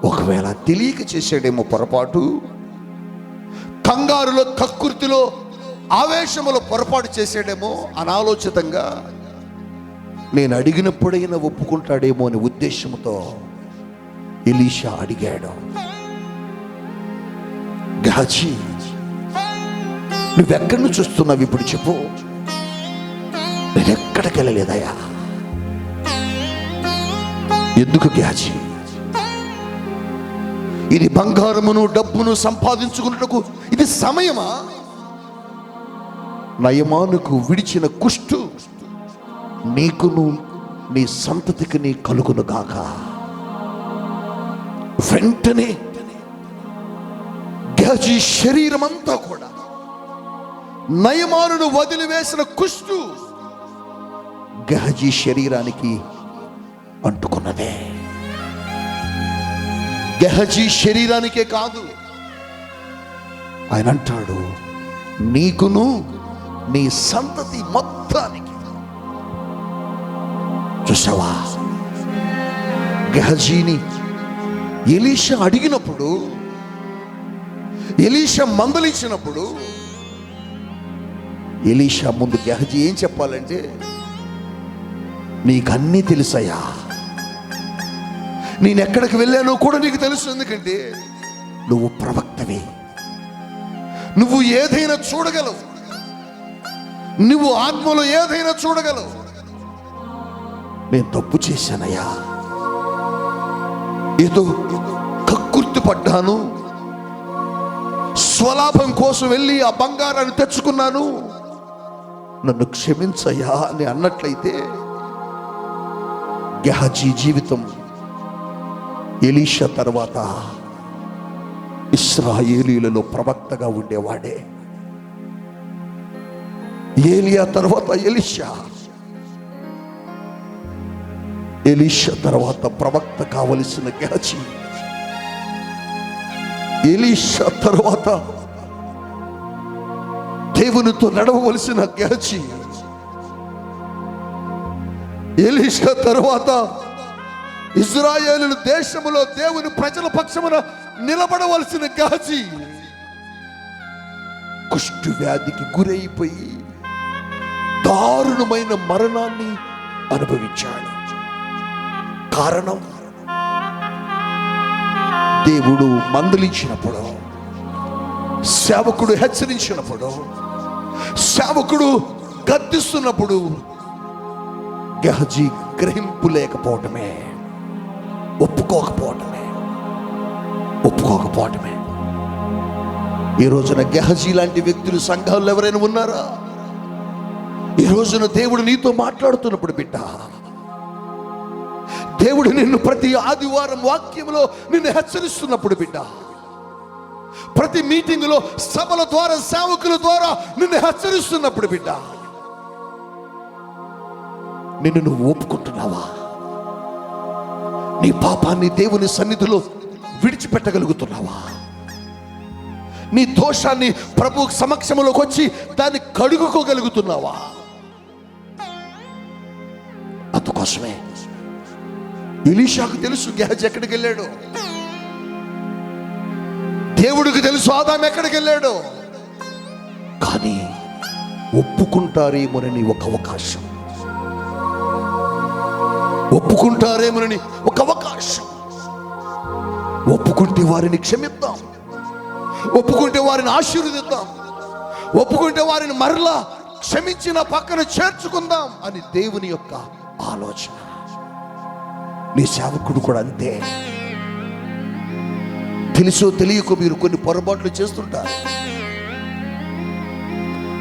[SPEAKER 1] ఒకవేళ తెలియక చేశాడేమో పొరపాటు, కంగారులో, కక్కుర్తిలో, ఆవేశములో పొరపాటు చేశాడేమో, అనాలోచితంగా నేను అడిగినప్పుడైనా ఒప్పుకుంటాడేమో అనే ఉద్దేశంతో ఎలీషా అడిగాడు. గెహజీ నువ్వెక్కడి నుంచి చూస్తున్నావు ఇప్పుడు చెప్పు? నేను ఎక్కడికి వెళ్ళలేదయ్యా. ఎందుకు గెహజీ? ఇది బంగారమును, డబ్బును సంపాదించుకున్నట్టుకు ఇది సమయమా? నయమానుకు విడిచిన కుష్టు నీకును నీ సంతతికి నీ కలుగును గాక. వెంటనే గెహజీ శరీరం అంతా కూడా నయమానును వదిలివేసిన కుష్టు గెహజీ శరీరానికి అంటుకున్నదే. గెహజీ శరీరానికే కాదు, ఆయన అంటాడు నీకును నీ సంతతి మొత్తానికి. చూసావా? గెహజీని ఎలీషా అడిగినప్పుడు, ఎలీషా మందలించినప్పుడు, ఎలీషా ముందు గెహజీ ఏం చెప్పాలంటే, నీకన్నీ తెలుసయ్యా, నేను ఎక్కడికి వెళ్ళానో కూడా నీకు తెలుసు. ఎందుకంటే నువ్వు ప్రవక్తవి, నువ్వు ఏదైనా చూడగలవు, నువ్వు ఆత్మలో ఏదైనా చూడగలవు. నేను తప్పు చేశానయ్యా, ఏదో కక్కుర్తి పడ్డాను, స్వలాభం కోసం వెళ్ళి ఆ బంగారాన్ని తెచ్చుకున్నాను, నన్ను క్షమించయ్యా అని అన్నట్లయితే గెహజీ జీవితం ఎలీషా తర్వాత ఇశ్రాయేలీయులలో ప్రవక్తగా ఉండేవాడే. ఏలియా తర్వాత ఎలీషా, ఎలీషా తర్వాత ప్రవక్త కావలసిన గెహజీ, ఎలీషా తర్వాత దేవునితో నడవవలసిన గెహజీ, ఎలీషా తర్వాత ఇశ్రాయేలు దేశములో దేవుని ప్రజల పక్షమున నిలబడవలసిన గెహజీ కుష్టు వ్యాధికి గురైపోయి దారుణమైన మరణాన్ని అనుభవించాడు. కారణం, దేవుడు మందలించినప్పుడు, సేవకుడు హెచ్చరించినప్పుడు, సేవకుడు గద్దిస్తున్నప్పుడు గెహజీ గ్రహింపు లేకపోవటమే, ఒప్పుకోకపోవటమే. ఈ రోజున గెహజీ లాంటి వ్యక్తులు సంఘాల్లో ఎవరైనా ఉన్నారా? ఈ రోజున దేవుడు నీతో మాట్లాడుతున్నప్పుడు బిడ్డ, దేవుడు నిన్ను ప్రతి ఆదివారం వాక్యంలో నిన్ను హెచ్చరిస్తున్నప్పుడు బిడ్డ, ప్రతి మీటింగులో సభల ద్వారా సేవకుల ద్వారా నిన్ను హెచ్చరిస్తున్నప్పుడు బిడ్డ, నిన్ను నువ్వు ఒప్పుకుంటున్నావా? నీ పాపాన్ని దేవుని సన్నిధిలో విడిచిపెట్టగలుగుతున్నావా? నీ దోషాన్ని ప్రభు సమక్షంలోకి వచ్చి దాన్ని కడుగుకోగలుగుతున్నావా? అందుకోసమే ఎలీషాకు తెలుసు గెహజీ ఎక్కడికి వెళ్ళాడు, దేవుడికి తెలుసు ఆదాము ఎక్కడికి వెళ్ళాడు. కానీ ఒప్పుకుంటారేమోనని ఒక అవకాశం, ఒప్పుకుంటారేమోనని ఒక అవకాశం. ఒప్పుకుంటే వారిని క్షమిద్దాం, ఒప్పుకుంటే వారిని ఆశీర్వదిద్దాం, ఒప్పుకుంటే వారిని మరలా క్షమించిన పక్కన చేర్చుకుందాం అని దేవుని యొక్క ఆలోచన. నీ సేవకుడు కూడా అంతే. తెలుసో తెలియక మీరు కొన్ని పొరపాట్లు చేస్తుంటారు,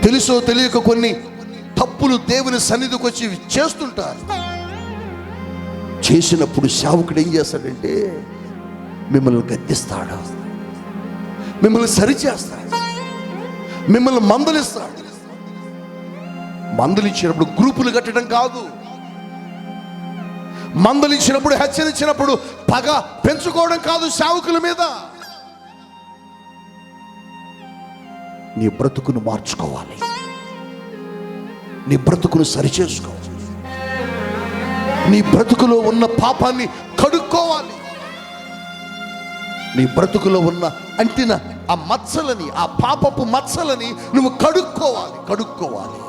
[SPEAKER 1] తెలుసో తెలియక కొన్ని తప్పులు దేవుని సన్నిధికి వచ్చి చేస్తుంటారు. చేసినప్పుడు సేవకుడు ఏం చేస్తాడంటే మిమ్మల్ని గద్దిస్తాడు, మిమ్మల్ని సరిచేస్తాడు, మిమ్మల్ని మందలిస్తాడు. మందలించినప్పుడు గ్రూపులు కట్టడం కాదు, మందలించినప్పుడు హెచ్చరించినప్పుడు పగ పెంచుకోవడం కాదు సేవకుల మీద. నీ బ్రతుకును మార్చుకోవాలి, నీ బ్రతుకును సరిచేసుకోవాలి, నీ బ్రతుకులో ఉన్న పాపాన్ని కడుక్కోవాలి, నీ బ్రతుకులో ఉన్న అంటిన ఆ మచ్చలని, ఆ పాపపు మచ్చలని నువ్వు కడుక్కోవాలి.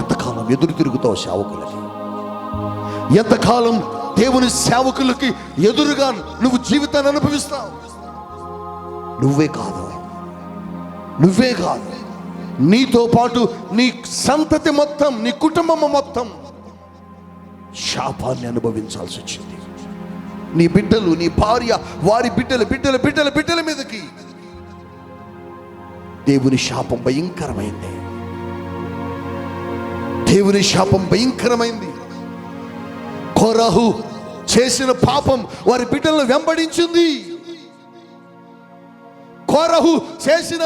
[SPEAKER 1] ఎంతకాలం ఎదురు తిరుగుతావు సేవకులకి? ఎంతకాలం దేవుని సేవకులకి ఎదురుగా నువ్వు జీవితాన్ని అనుభవిస్తావు? నువ్వే కాదు, నీతో పాటు నీ సంతతి మొత్తం, నీ కుటుంబం మొత్తం శాపాన్ని అనుభవించాల్సి వచ్చింది. నీ బిడ్డలు, నీ భార్య, వారి బిడ్డల మీదకి దేవుని శాపం భయంకరమైంది. కోరహు చేసిన పాపం వారి బిడ్డలను వెంబడించింది. కోరహు చేసిన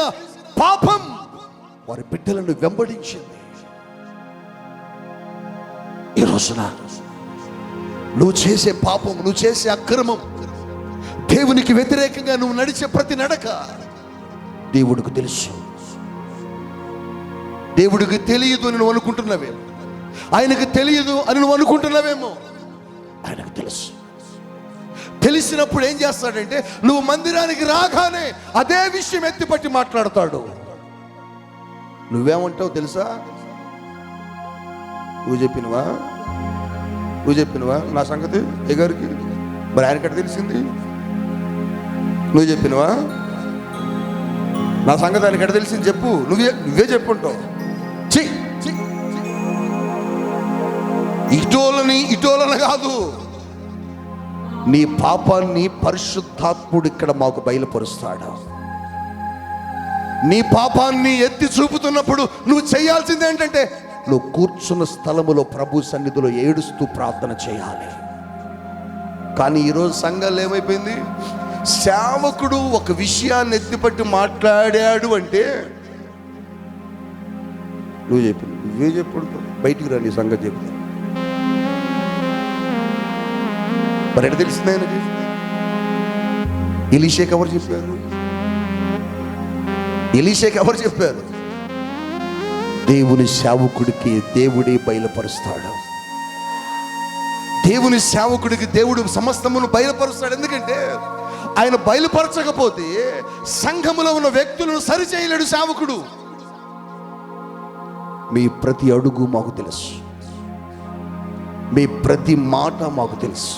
[SPEAKER 1] పాపం వారి బిడ్డలను వెంబడించింది. ఈ రోజున నువ్వు చేసే పాపం, నువ్వు చేసే అక్రమం, దేవునికి వ్యతిరేకంగా నువ్వు నడిచే ప్రతి నడక దేవుడికి తెలుసు. దేవుడికి తెలియదు అని నువ్వు అనుకుంటున్నావేమో, ఆయనకు తెలియదు అని నువ్వు అనుకుంటున్నావేమో. ఆయనకు తెలుసు. తెలిసినప్పుడు ఏం చేస్తాడంటే నువ్వు మందిరానికి రాగానే అదే విషయం ఎత్తిపట్టి మాట్లాడతాడు. నువ్వేమంటావు తెలుసా? నువ్వు చెప్పినవా నా సంగతి ఏ గారికి? మరి ఆయనకట తెలిసింది. నువ్వు చెప్పినవా నా సంగతి ఆయనకట తెలిసింది? చెప్పు, నువ్వే చెప్పుంటావు. ఇటోలని కాదు, నీ పాపాన్ని పరిశుద్ధాత్ముడు ఇక్కడ మాకు బయలుపరుస్తాడు. నీ పాపాన్ని ఎత్తి చూపుతున్నప్పుడు నువ్వు చేయాల్సింది ఏంటంటే నువ్వు కూర్చున్న స్థలములో ప్రభు సన్నిధిలో ఏడుస్తూ ప్రార్థన చేయాలి. కానీ ఈరోజు సంఘాలు ఏమైపోయింది? సేవకుడు ఒక విషయాన్ని ఎత్తిపట్టి మాట్లాడాడు అంటే నువ్వే చెప్పు, బయటికి రా, నీ సంగతి చెప్పు. మరి ఎక్కడ తెలిసింది ఆయనకి? ఎలీషాకి ఎవరు చెప్పారు? దేవుని సేవకుడికి దేవుడే బయలుపరుస్తాడు. దేవుని సేవకుడికి దేవుడు సమస్తమును బయలుపరుస్తాడు. ఎందుకంటే ఆయన బయలుపరచకపోతే సంఘములో ఉన్న వ్యక్తులను సరిచేయలేడు సేవకుడు. మీ ప్రతి అడుగు మాకు తెలుసు, మీ ప్రతి మాట మాకు తెలుసు,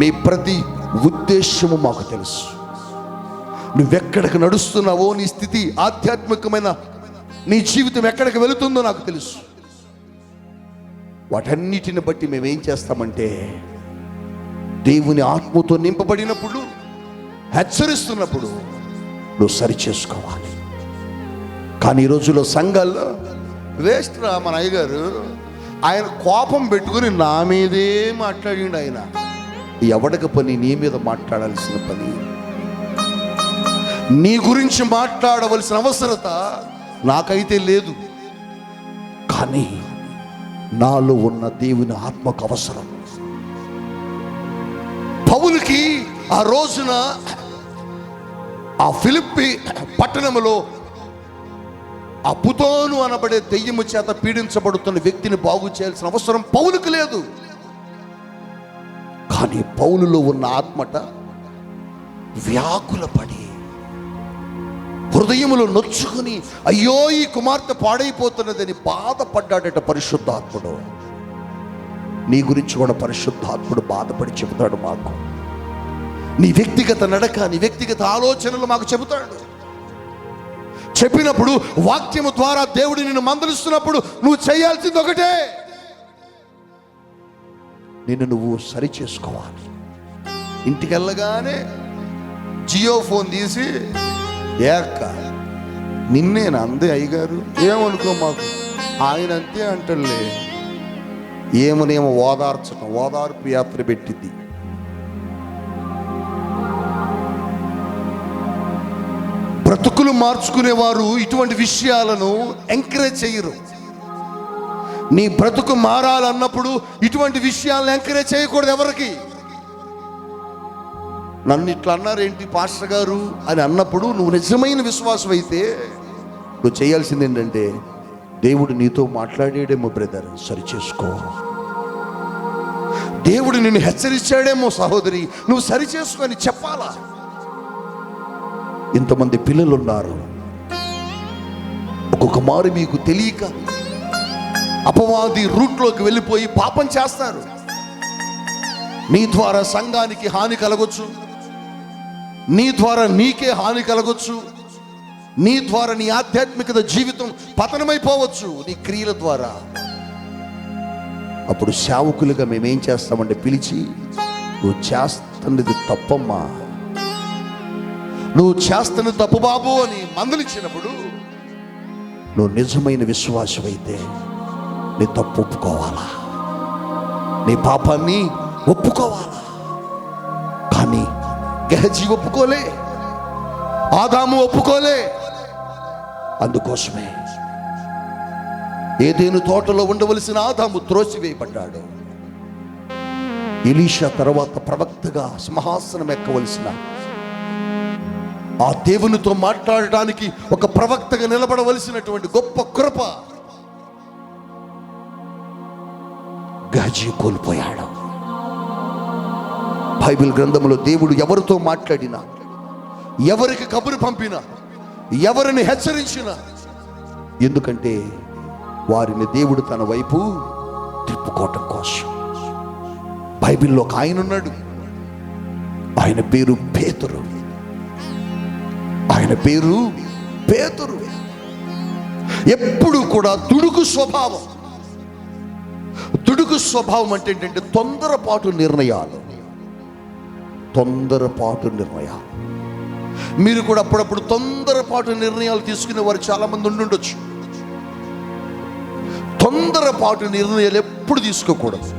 [SPEAKER 1] మీ ప్రతి ఉద్దేశము మాకు తెలుసు. నువ్వెక్కడికి నడుస్తున్నావో, నీ స్థితి ఆధ్యాత్మికమైన నీ జీవితం ఎక్కడికి వెళుతుందో నాకు తెలుసు. వాటన్నిటిని బట్టి మేమేం చేస్తామంటే, దేవుని ఆత్మతో నింపబడినప్పుడు, హెచ్చరిస్తున్నప్పుడు నువ్వు సరి చేసుకోవాలి. కానీ ఈ రోజుల్లో సంఘాల్లో వేస్ట్ రా మన అయ్యగారు, ఆయన కోపం పెట్టుకుని నా మీదే మాట్లాడిండు. ఆయన ఎవడికి పని? నీ మీద మాట్లాడాల్సిన పని, నీ గురించి మాట్లాడవలసిన అవసరత నాకైతే లేదు. కానీ నాలో ఉన్న దేవుని ఆత్మకు అవసరం. పౌలుకి ఆ రోజున ఆ ఫిలిప్పి పట్టణంలో ఆ పుతోను అనబడే దెయ్యము చేత పీడించబడుతున్న వ్యక్తిని బాగు చేయాల్సిన అవసరం పౌలుకు లేదు. కానీ పౌలులో ఉన్న ఆత్మట వ్యాకులపడి హృదయములో నొచ్చుకుని, అయ్యో ఈ కుమార్తె పాడైపోతున్నదని బాధపడ్డాడట పరిశుద్ధాత్ముడు. నీ గురించి కూడా పరిశుద్ధాత్ముడు బాధపడి చెబుతాడు మాకు. నీ వ్యక్తిగత నడక, నీ వ్యక్తిగత ఆలోచనలు మాకు చెబుతాడు. చెప్పినప్పుడు వాక్యము ద్వారా దేవుడు నిన్ను మందలిస్తున్నప్పుడు నువ్వు చేయాల్సింది ఒకటే, నిన్ను నువ్వు సరి చేసుకోవాలి. ఇంటికి వెళ్ళగానే జియో ఫోన్ తీసి, ఏక్క నిన్నేనా అందే అయ్యగారు, ఏమనుకో మాకు, ఆయన అంతే అంటలే, ఏమనేమో ఓదార్చడం, ఓదార్పు యాత్ర పెట్టింది. బ్రతుకులు మార్చుకునేవారు ఇటువంటి విషయాలను ఎంకరేజ్ చేయరు. నీ బ్రతుకు మారాలన్నప్పుడు ఇటువంటి విషయాలను ఎంకరేజ్ చేయకూడదు ఎవరికి. నన్ను ఇట్లా అన్నారేంటి పాస్టర్ గారు అని అన్నప్పుడు నువ్వు నిజమైన విశ్వాసం అయితే నువ్వు చేయాల్సింది ఏంటంటే, దేవుడు నీతో మాట్లాడాడేమో బ్రదర్, సరి చేసుకో. దేవుడు నిన్ను హెచ్చరించాడేమో సహోదరి, నువ్వు సరి చేసుకొని చెప్పాలా. ఇంతమంది పిల్లలు ఉన్నారు, ఒక్కొక్క మారు మీకు తెలియక అపవాది రూట్లోకి వెళ్ళిపోయి పాపం చేస్తారు. నీ ద్వారా సంఘానికి హాని కలగొచ్చు, నీ ద్వారా నీకే హాని కలగొచ్చు, నీ ద్వారా నీ ఆధ్యాత్మికత జీవితం పతనమైపోవచ్చు నీ క్రియల ద్వారా. అప్పుడు సేవకులుగా మేమేం చేస్తామంటే పిలిచి, నువ్వు చేస్తున్నది తప్పమ్మా, నువ్వు చేస్తున్న తప్పు బాబు అని మందలించినప్పుడు, నువ్వు నిజమైన విశ్వాసం అయితే నీ తప్పు ఒప్పుకోవాలా, నీ పాపాన్ని ఒప్పుకోవాలా. కానీ గెహజీ ఒప్పుకోలే, ఆదాము ఒప్పుకోలే. అందుకోసమే ఏదేను తోటలో ఉండవలసిన ఆదాము త్రోసివేయబడ్డాడు. ఎలీషా తర్వాత ప్రవక్తగా సింహాసనం ఎక్కవలసిన, ఆ దేవునితో మాట్లాడడానికి ఒక ప్రవక్తగా నిలబడవలసినటువంటి గొప్ప కృప గెహజీ కోల్పోయాడు. బైబిల్ గ్రంథంలో దేవుడు ఎవరితో మాట్లాడినా, ఎవరికి కబురు పంపినా, ఎవరిని హెచ్చరించినా, ఎందుకంటే వారిని దేవుడు తన వైపు తిప్పుకోవటం కోసం. బైబిల్లో ఒక ఆయన ఉన్నాడు, ఆయన పేరు పేతురు. ఆయన పేరు పేతురు. ఎప్పుడు కూడా దుడుకు స్వభావం. దుడుకు స్వభావం అంటే ఏంటంటే తొందరపాటు నిర్ణయాలు. తొందరపాటు నిర్ణయాలు. మీరు కూడా అప్పుడప్పుడు తొందరపాటు నిర్ణయాలు తీసుకునే వారు చాలా మంది ఉండుండొచ్చు. తొందరపాటు నిర్ణయాలు ఎప్పుడు తీసుకోకూడదు.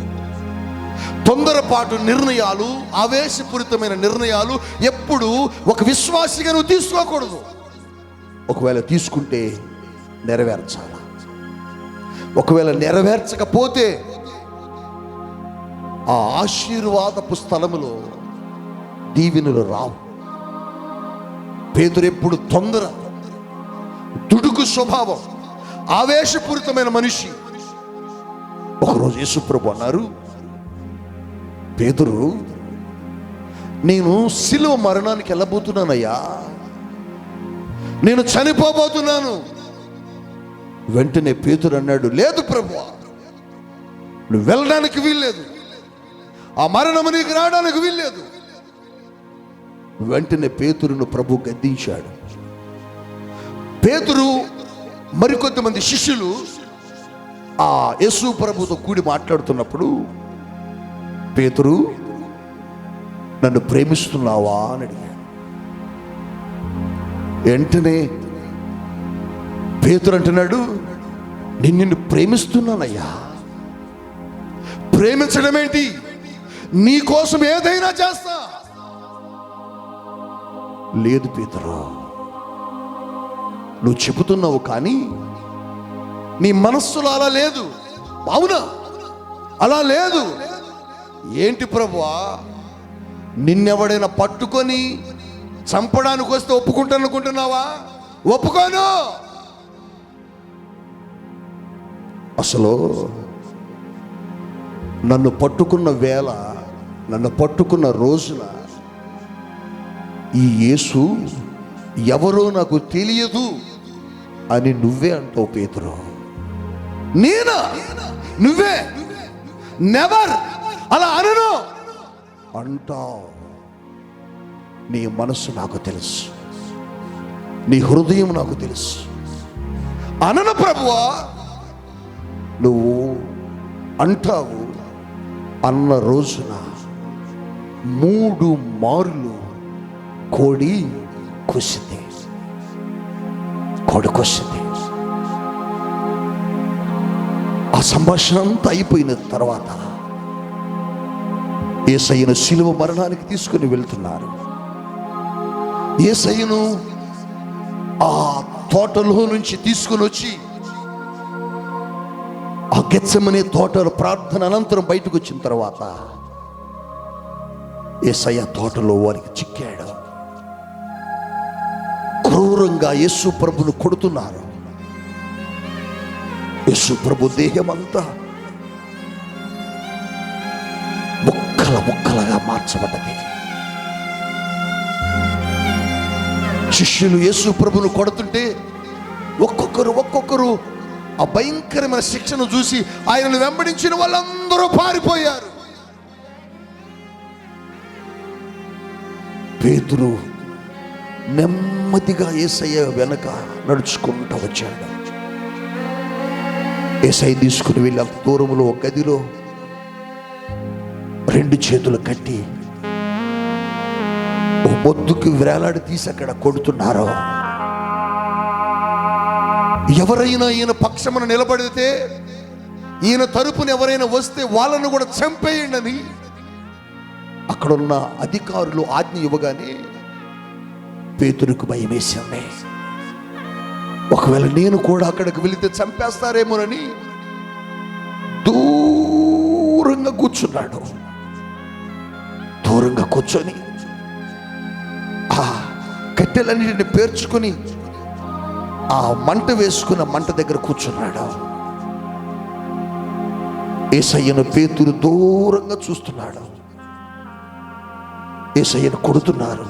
[SPEAKER 1] తొందరపాటు నిర్ణయాలు, ఆవేశపూరితమైన నిర్ణయాలు ఎప్పుడు ఒక విశ్వాసిగా నువ్వు తీసుకోకూడదు. ఒకవేళ తీసుకుంటే నెరవేర్చాలి. ఒకవేళ నెరవేర్చకపోతే ఆ ఆశీర్వాదపు స్థలములో దీవెనలు రావు. పేతురు ఎప్పుడు తొందర, దుడుకు స్వభావం, ఆవేశపూరితమైన మనిషి. ఒకరోజు యేసుప్రభు అన్నారు, పేతురు, నేను సిలువ మరణానికి వెళ్ళబోతున్నానయ్యా, నేను చనిపోబోతున్నాను. వెంటనే పేతురు అన్నాడు, లేదు ప్రభువా, నువ్వు వెళ్ళడానికి వీల్లేదు, ఆ మరణము నీకు రావడానికి వీల్లేదు. వెంటనే పేతురును ప్రభు గద్దించాడు. పేతురు మరికొంతమంది శిష్యులు ఆ యేసు ప్రభుతో కూడి మాట్లాడుతున్నప్పుడు, పేతురు నన్ను ప్రేమిస్తున్నావా అని అడిగాడు. వెంటనే పేతురు అంటున్నాడు, నిన్ను ప్రేమిస్తున్నానయ్యా. ప్రేమించడం ఏంటి? నీ కోసం ఏదైనా చేస్తా. లేదు పేతురు, నువ్వు చెబుతున్నావు కానీ నీ మనస్సులో అలా లేదు. అవునా? అలా లేదు. ఏంటి ప్రభువా? నిన్నెవడైనా పట్టుకొని చంపడానికి వస్తే ఒప్పుకుంటానుకుంటున్నావా? ఒప్పుకోను. అసలు నన్ను పట్టుకున్న వేళ, నన్ను పట్టుకున్న రోజున ఈ యేసు ఎవరో నాకు తెలియదు అని నువ్వే అంటావు పేతురు. నేనా? నువ్వే. నెవర్ అలా అనను అంటావు. నీ మనస్సు నాకు తెలుసు, నీ హృదయం నాకు తెలుసు. అనను ప్రభువా. నువ్వు అంటావు అన్న రోజున 3 మార్లు కోడి కూసింది. కోడి కూసింది. ఆ సంభాషణ అంతా అయిపోయిన తర్వాత యేసయ్యను శిలువ మరణానికి తీసుకుని వెళ్తున్నారు. యేసయ్యను ఆ తోటలో నుంచి తీసుకుని వచ్చి ఆ గెత్సెమనే తోటలో ప్రార్థన అనంతరం బయటకు వచ్చిన తర్వాత యేసయ్య తోటలో వారికి చిక్కాడు. క్రూరంగా యేసు ప్రభును కొడుతున్నారు. యేసు ప్రభు దేహం అంతా ముక్కల ముక్కలుగా మార్చబడ్డది. శిష్యులు యేసు ప్రభును కొడుతుంటే ఒక్కొక్కరు ఆ భయంకరమైన శిక్షను చూసి ఆయనను వెంబడించిన వాళ్ళందరూ పారిపోయారు. పేతురు నెమ్మదిగా యేసయ్య వెనక నడుచుకుంటూ వచ్చాడు. యేసయ్య తీసుకుని వెళ్ళి అంత దూరంలో ఒక గదిలో 2 చేతులు కట్టి ఓ మొద్దుకు వేలాడి తీసి అక్కడ కొడుతున్నారు. ఎవరైనా ఈయన పక్షమున నిలబడితే, ఈయన తరపున ఎవరైనా వస్తే వాళ్ళను కూడా చంపేయండి అని అక్కడున్న అధికారులు ఆజ్ఞ ఇవ్వగానే పేతురుకు భయం వేసింది. ఒకవేళ నేను కూడా అక్కడికి వెళితే చంపేస్తారేమోనని దూరంగా కూర్చున్నాడు. దూరంగా కూర్చొని ఆ కట్టెలన్నిటిని పేర్చుకొని ఆ మంట వేసుకున్న మంట దగ్గర కూర్చున్నాడు. యేసయ్యను పేతురు దూరంగా చూస్తున్నాడు. యేసయ్యను కొడుతున్నారు.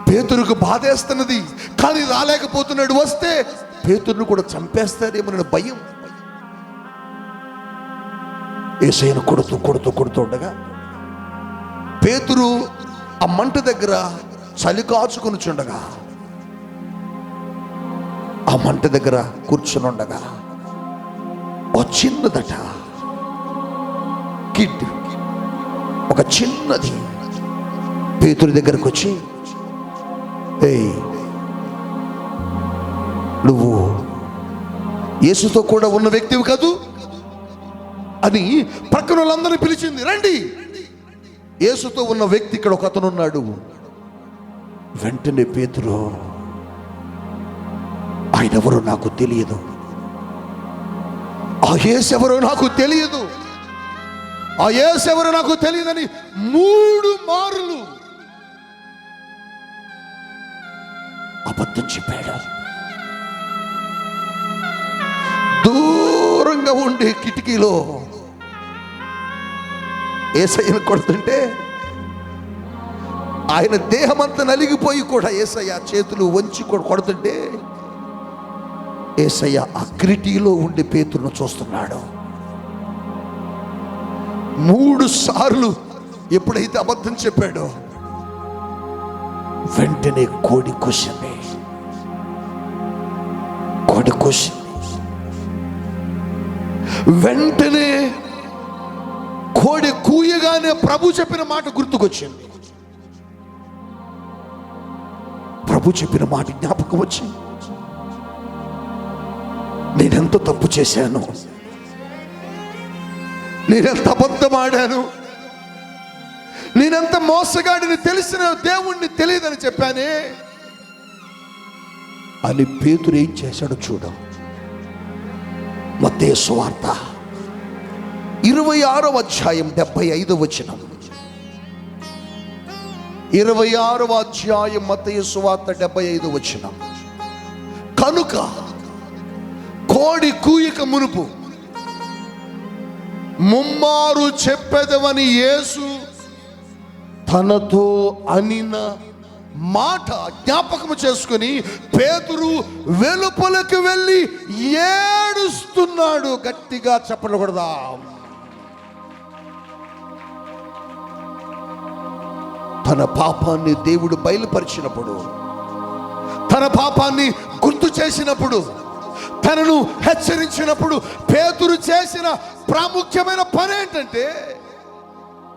[SPEAKER 1] పేతురుకు బాధేస్తున్నది, కానీ రాలేకపోతున్నాడు. వస్తే పేతురును కూడా చంపేస్తారేమోనని భయం. యేసయ్యను కొడుతూ ఉండగా పేతురు ఆ మంట దగ్గర చలి కాచుకొని చుండగా, ఆ మంట దగ్గర కూర్చుని ఉండగా ఓ చిన్నదట కిడ్, ఒక చిన్నది పేతురు దగ్గరకు వచ్చి, ఏయ్ నువ్వు యేసుతో కూడా ఉన్న వ్యక్తివి కాదు అని ప్రక్కన వాళ్ళందరినీ పిలిచింది. రండి, యేసుతో ఉన్న వ్యక్తి ఇక్కడ ఒక అతను ఉన్నాడు. వెంటనే పేతురు, ఆయన ఎవరో నాకు తెలియదు, ఆ యేసు ఎవరో నాకు తెలియదు, ఆ యేసు ఎవరో నాకు తెలియదని 3 మార్లు అబద్ధం చెప్పాడు. దూరంగా ఉండే కిటికీలో యేసయ్యను కొడుతుంటే ఆయన దేహమంతా నలిగిపోయి కూడా యేసయ్య చేతులు వంచి కొడుతుంటే యేసయ్య ఆ కిటికీలో ఉండి పేతురును చూస్తున్నాడు. 3 సార్లు ఎప్పుడైతే అబద్ధం చెప్పాడో వెంటనే కోడి కూసింది. కోడి కూసింది. వెంటనే కోడి కూయగానే ప్రభు చెప్పిన మాట గుర్తుకొచ్చింది. ప్రభు చెప్పిన మాట జ్ఞాపకం వచ్చింది. నేనెంత తప్పు చేశాను, నేనెంత అబద్ధం ఆడాను, నేనెంత మోసగాడిని, తెలిసిన దేవుణ్ణి తెలియదని చెప్పానే అని పేతురు ఏం చేశాడో చూడ. మత్తయి సువార్త 26వ అధ్యాయం 75వ వచనం. 26వ అధ్యాయం మత్తయి సువార్త 75వ వచనం. కనుక కోడి కూయక మునుపు ముమ్మారు చెప్పెదవని యేసు తనతో అనిన మాట జ్ఞాపకము చేసుకుని పేతురు వెలుపలకు వెళ్ళి ఏడుస్తున్నాడు. గట్టిగా చెప్పకూడదా? తన పాపాన్ని దేవుడు బయలుపరిచినప్పుడు, తన పాపాన్ని గుర్తు చేసినప్పుడు, తనను హెచ్చరించినప్పుడు పేతురు చేసిన ప్రాముఖ్యమైన పని ఏంటంటే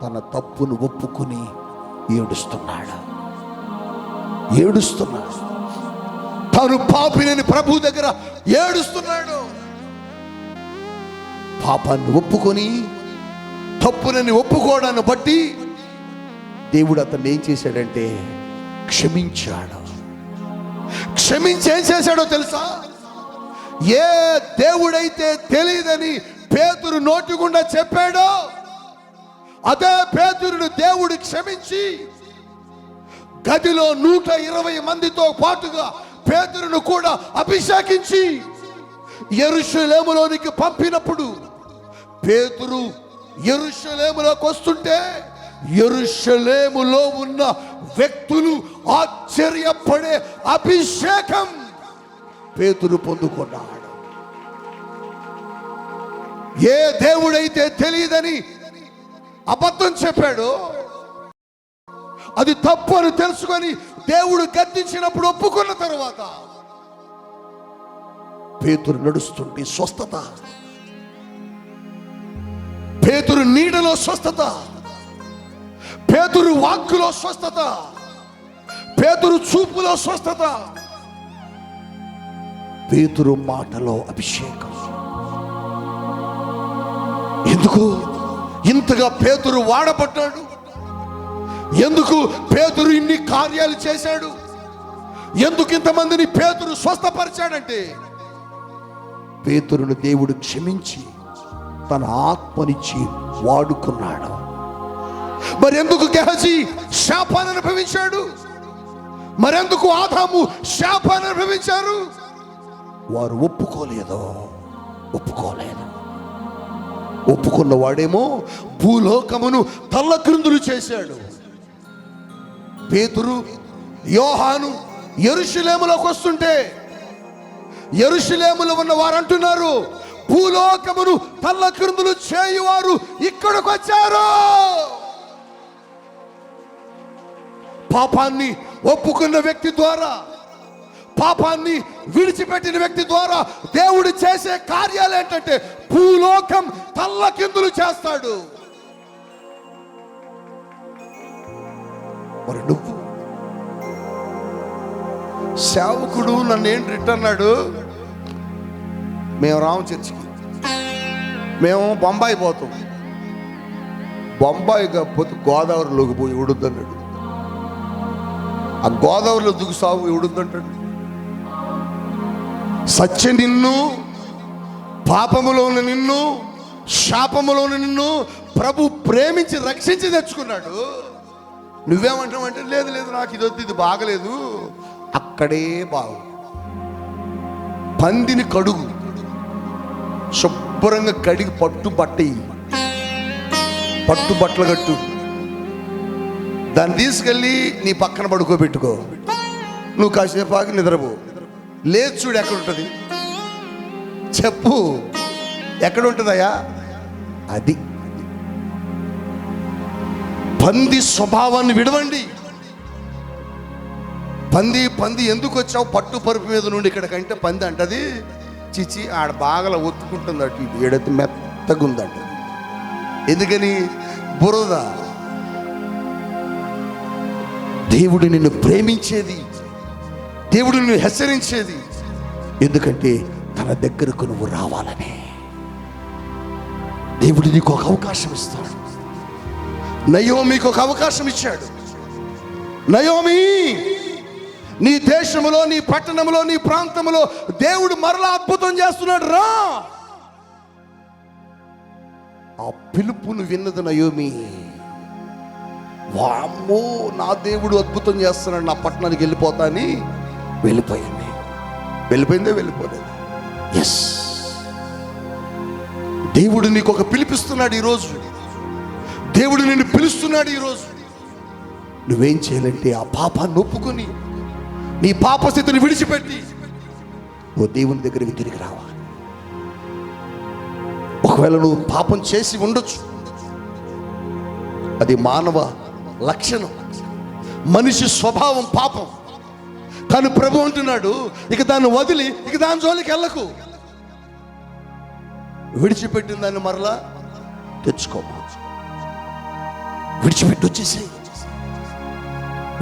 [SPEAKER 1] తన తప్పును ఒప్పుకుని ఏడుస్తున్నాడు. తాను పాపిని ప్రభు దగ్గర ఏడుస్తున్నాడు. పాపాన్ని ఒప్పుకొని తప్పునని ఒప్పుకోవడాన్ని బట్టి దేవుడు అతన్ని ఏం చేశాడంటే క్షమించాడు. క్షమించి ఏం చేశాడో తెలుసా? ఏ దేవుడైతే తెలియదని పేతురు నోటి గుండా చెప్పాడో అదే పేతురును దేవుడు క్షమించి గదిలో 120 మందితో పాటుగా పేతురును కూడా అభిషేకించి యెరూషలేములోనికి పంపినప్పుడు పేతురు యెరూషలేములోకి వస్తుంటే యెరూషలేములో ఉన్న వ్యక్తులు ఆశ్చర్యపడే అభిషేకం పేతురు పొందుకున్నాడు. ఏ దేవుడైతే తెలియదని అబద్ధం చెప్పాడో, అది తప్పు అని తెలుసుకొని దేవుడు గద్దించినప్పుడు ఒప్పుకున్న తరువాత పేతురు నడుస్తుంటే స్వస్థత, పేతురు నీడలో స్వస్థత, పేతురు వాక్కులో స్వస్థత, పేతురు చూపులో స్వస్థత, పేతురు మాటలో అభిషేకం. ఎందుకు ఇంతగా పేతురు వాడబడ్డాడు? ఎందుకు పేతురు ఇన్ని కార్యాలు చేశాడు? ఎందుకు ఇంతమందిని పేతురు స్వస్థపరిచాడంటే పేతురును దేవుడు క్షమించి తన ఆత్మనిచ్చి వాడుకున్నాడు. మరెందుకు గెహజీ శాపాన్ని అనుభవించాడు? మరెందుకు ఆదాము శాపాన్ని అనుభవించారు? వారు ఒప్పుకోలేదు. ఒప్పుకున్న వాడేమో భూలోకమును తల్లక్రిందులు చేశాడు. పేతురు యోహాను యెరూషలేములోకి వస్తుంటే యెరూషలేములో ఉన్న వారు అంటున్నారు, భూలోకమును తల్లక్రిందులు చేయువారు ఇక్కడికి వచ్చారు. పాపాన్ని ఒప్పుకున్న వ్యక్తి ద్వారా, పాపాన్ని విడిచిపెట్టిన వ్యక్తి ద్వారా దేవుడు చేసే కార్యాలు ఏంటంటే భూలోకం తల్లకిందులు చేస్తాడు. మరి నువ్వు సేవకుడు నన్నేంటి రిటర్నాడు, మేము రాము చర్చికి, మేము బొంబాయి పోతాం. బొంబాయి కాకపోతే గోదావరిలోకి పోయి ఉడుద్దన్నాడు. ఆ గోదావరిలో దిగు సాగు ఉడుద్దంటాడు. సత్య నిన్ను, పాపములోని నిన్ను, శాపములోని నిన్ను ప్రభు ప్రేమించి రక్షించి తెచ్చుకున్నాడు. నువ్వేమంటావంటే లేదు లేదు నాకు ఇది వద్దు, ఇది బాగలేదు. అక్కడే బాగు. పందిని కడుగు, శుభ్రంగా కడిగి పట్టు బట్టలు కట్టు, దాన్ని తీసుకెళ్ళి నీ పక్కన పడుకోబెట్టుకో. నువ్వు కాసేపు ఆగి నిద్రపో. లేదు చూడు ఎక్కడుంటుంది చెప్పు, ఎక్కడుంటుందయ్యా? అది పంది స్వభావాన్ని విడవండి. పంది ఎందుకు వచ్చావు పట్టు పరుపు మీద నుండి ఇక్కడికంటే పంది అంటది, చిచి ఆడ బాగా ఒత్తుకుంటుంది అటు ఇటు, ఏడైతే మెత్తగుందంట. ఎందుకని? బురద. దేవుడు నిన్ను ప్రేమించేది, దేవుడు నిన్ను హెచ్చరించేది ఎందుకంటే తన దగ్గరకు నువ్వు రావాలని. దేవుడు నీకు ఒక అవకాశం ఇస్తాడు. నయోమికి ఒక అవకాశం ఇచ్చాడు. నయోమి, నీ దేశంలో, నీ పట్టణంలో, నీ ప్రాంతంలో దేవుడు మరలా అద్భుతం చేస్తున్నాడు, రా. ఆ పిలుపును విన్నది నయోమి. వామ్మో, నా దేవుడు అద్భుతం చేస్తున్నాడు, నా పట్టణానికి వెళ్ళిపోతా అని వెళ్ళిపోయింది. వెళ్ళిపోలేదు. ఎస్, దేవుడు నీకు ఒక పిలిపిస్తున్నాడు ఈరోజు. దేవుడు నిన్ను పిలుస్తున్నాడు ఈరోజు. నువ్వేం చేయాలంటే ఆ పాపాన్ని ఒప్పుకొని, నీ పాపస్థితిని విడిచిపెట్టి ఓ దేవుని దగ్గరికి తిరిగి రావాలి. ఒకవేళ నువ్వు పాపం చేసి ఉండొచ్చు, అది మానవ లక్షణం, మనిషి స్వభావం పాపం. కానీ ప్రభు అంటున్నాడు, ఇక దాన్ని వదిలి ఇక దాని జోలికి వెళ్ళకు. విడిచిపెట్టిన దాన్ని మరలా తెచ్చుకో. విడిచిపెట్టి వచ్చేసేయి.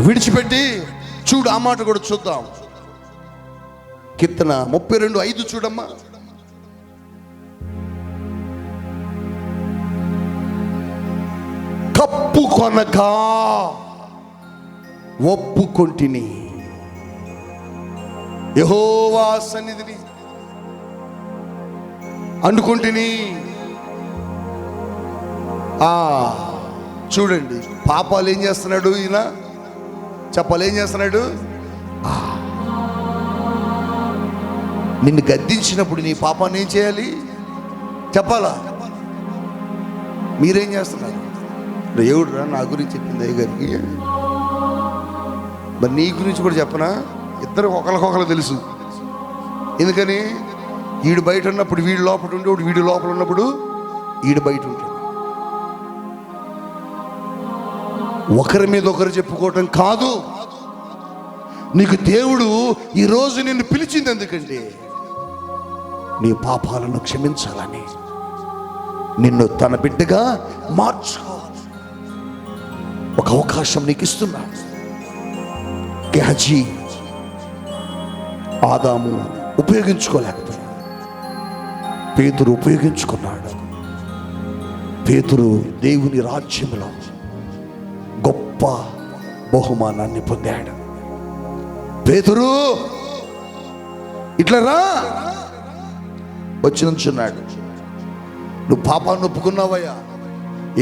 [SPEAKER 1] విడిచిపెట్టి చూడు. ఆ మాట కూడా చూద్దాం. కీర్తన 32:5 చూడమ్మా. కప్పు కొనక ఒప్పుకొంటిని యెహోవా సన్నిధిని అనుకుంటుని. చూడండి, పాపాలు ఏం చేస్తున్నాడు ఈయన? చెప్పాలి, ఏం చేస్తున్నాడు? నిన్ను గద్దించినప్పుడు నీ పాపాన్ని ఏం చేయాలి చెప్పాలా? మీరేం చేస్తున్నారు? దేవుడురా నా గురించి చెప్పింది అయ్యగారికి, మరి నీ గురించి కూడా చెప్పనా? ఇద్దరు ఒకరికొకరు తెలుసు. ఎందుకని? వీడు బయట ఉన్నప్పుడు వీడు లోపల ఉండేవాడు, వీడు లోపల ఉన్నప్పుడు వీడు బయట ఉంటాడు. ఒకరి మీద ఒకరు చెప్పుకోవటం కాదు. నీకు దేవుడు ఈరోజు నిన్ను పిలిచింది ఎందుకంటే నీ పాపాలను క్షమించాలని, నిన్ను తన బిడ్డగా మార్చుకోవాలి. ఒక అవకాశం నీకు ఇస్తున్నాడు. గెహజీ ఆదాము ఉపయోగించుకోలేకపోయాడు, పేతురు ఉపయోగించుకున్నాడు. పేతురు దేవుని రాజ్యంలో గొప్ప బహుమానాన్ని పొందాడు. పేతురు ఇట్లా రా వచ్చి నుంచున్నాడు. నువ్వు పాపాన్ని ఒప్పుకున్నావయ్యా,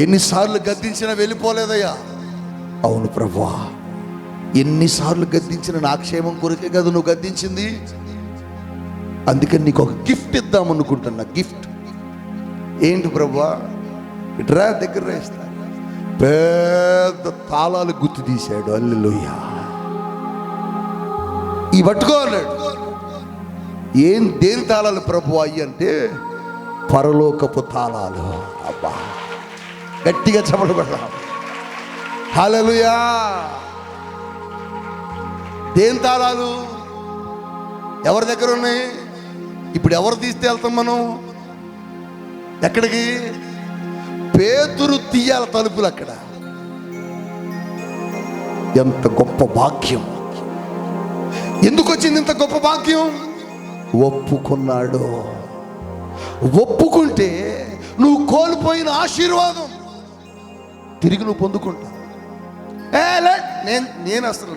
[SPEAKER 1] ఎన్నిసార్లు గద్దించినా వెళ్ళిపోలేదయ్యా. అవును ప్రభువా, ఎన్నిసార్లు గద్దించిన నా క్షేమం కొరకే కదా నువ్వు గద్దించింది. అందుకని నీకు ఒక గిఫ్ట్ ఇద్దామనుకుంటున్నా. గిఫ్ట్ ఏంటి ప్రభువా? ఇట్రా దగ్గర వేస్తా. పెద్ద తాళాలు గుర్తు తీశాడు. హల్లెలూయా. ఈ పట్టుకో అన్నాడు. దేని తాళాలు ప్రభువా అయ్యి అంటే పరలోకపు తాళాలు. అబ్బా, గట్టిగా చప్పట్లు కొడదాం. హల్లెలూయా. దేని తాళాలు? ఎవరి దగ్గర ఉన్నాయి? ఇప్పుడు ఎవరు తీస్తే వెళ్తాం మనం? ఎక్కడికి? పేతురు తీయాల తలుపులు. అక్కడ ఎంత గొప్ప భాగ్యం! ఎందుకు వచ్చింది ఇంత గొప్ప భాగ్యం? ఒప్పుకున్నాడు. ఒప్పుకుంటే నువ్వు కోల్పోయిన ఆశీర్వాదం తిరిగి నువ్వు పొందుకుంటావు.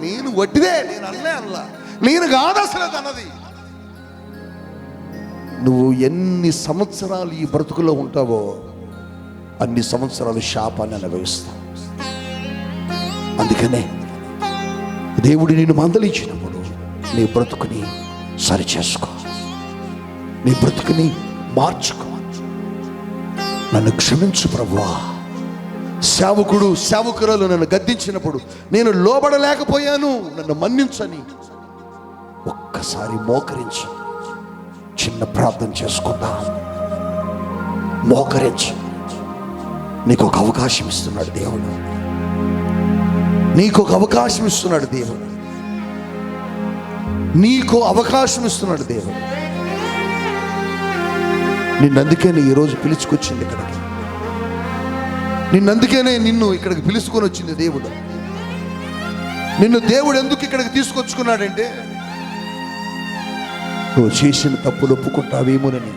[SPEAKER 1] నేను వట్టిదే, నేను అనలా, నేను కాదు అసలు అన్నది. నువ్వు ఎన్ని సంవత్సరాలు ఈ బ్రతుకులో ఉంటావో అన్ని సంవత్సరాలు శాపాన్ని అనుభవిస్తావు. అందుకనే దేవుడు నిన్ను మందలించినప్పుడు నీ బ్రతుకుని సరిచేసుకో, నీ బ్రతుకుని మార్చుకో. నన్ను క్షమించు ప్రభువా. సేవకురాలు నన్ను గద్దించినప్పుడు నేను లోబడలేకపోయాను, నన్ను మన్నించని ఒక్కసారి మోకరించి చిన్న ప్రార్థన చేసుకుందాం. మోకరించి. నీకు ఒక అవకాశం ఇస్తున్నాడు దేవుడు. నీకు ఒక అవకాశం ఇస్తున్నాడు దేవుడు. నీకు అవకాశం ఇస్తున్నాడు దేవుడు. నిన్నందుకేనే ఈరోజు పిలుచుకొచ్చింది ఇక్కడికి. నిన్నందుకేనే నిన్ను ఇక్కడికి పిలుచుకొని వచ్చింది దేవుడు. నిన్ను దేవుడు ఎందుకు ఇక్కడికి తీసుకొచ్చుకున్నాడంటే నువ్వు చేసిన తప్పులు ఒప్పుకుంటావేమోనని,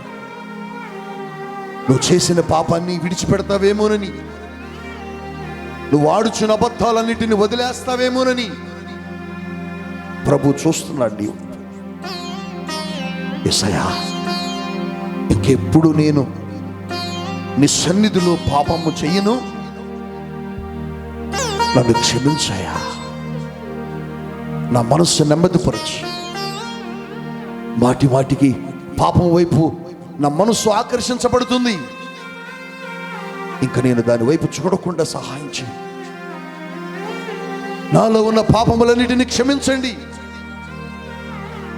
[SPEAKER 1] నువ్వు చేసిన పాపాన్ని విడిచిపెడతావేమోనని, నువ్వు ఆడుచున్న అబద్ధాలన్నిటిని వదిలేస్తావేమోనని ప్రభు చూస్తున్నాడు. నీవు యేసయ్యా, ఇంకెప్పుడు నేను నీ సన్నిధిలో పాపము చెయ్యను, నన్ను క్షమించయ్యా, నా మనస్సు నెమ్మదిపరచు. మాటి మాటికి పాపం వైపు నా మనస్సు ఆకర్షించబడుతుంది, ఇంకా నేను దాని వైపు చూడకుండా సహాయం చేయి. నాలో ఉన్న పాపములన్నిటిని క్షమించండి.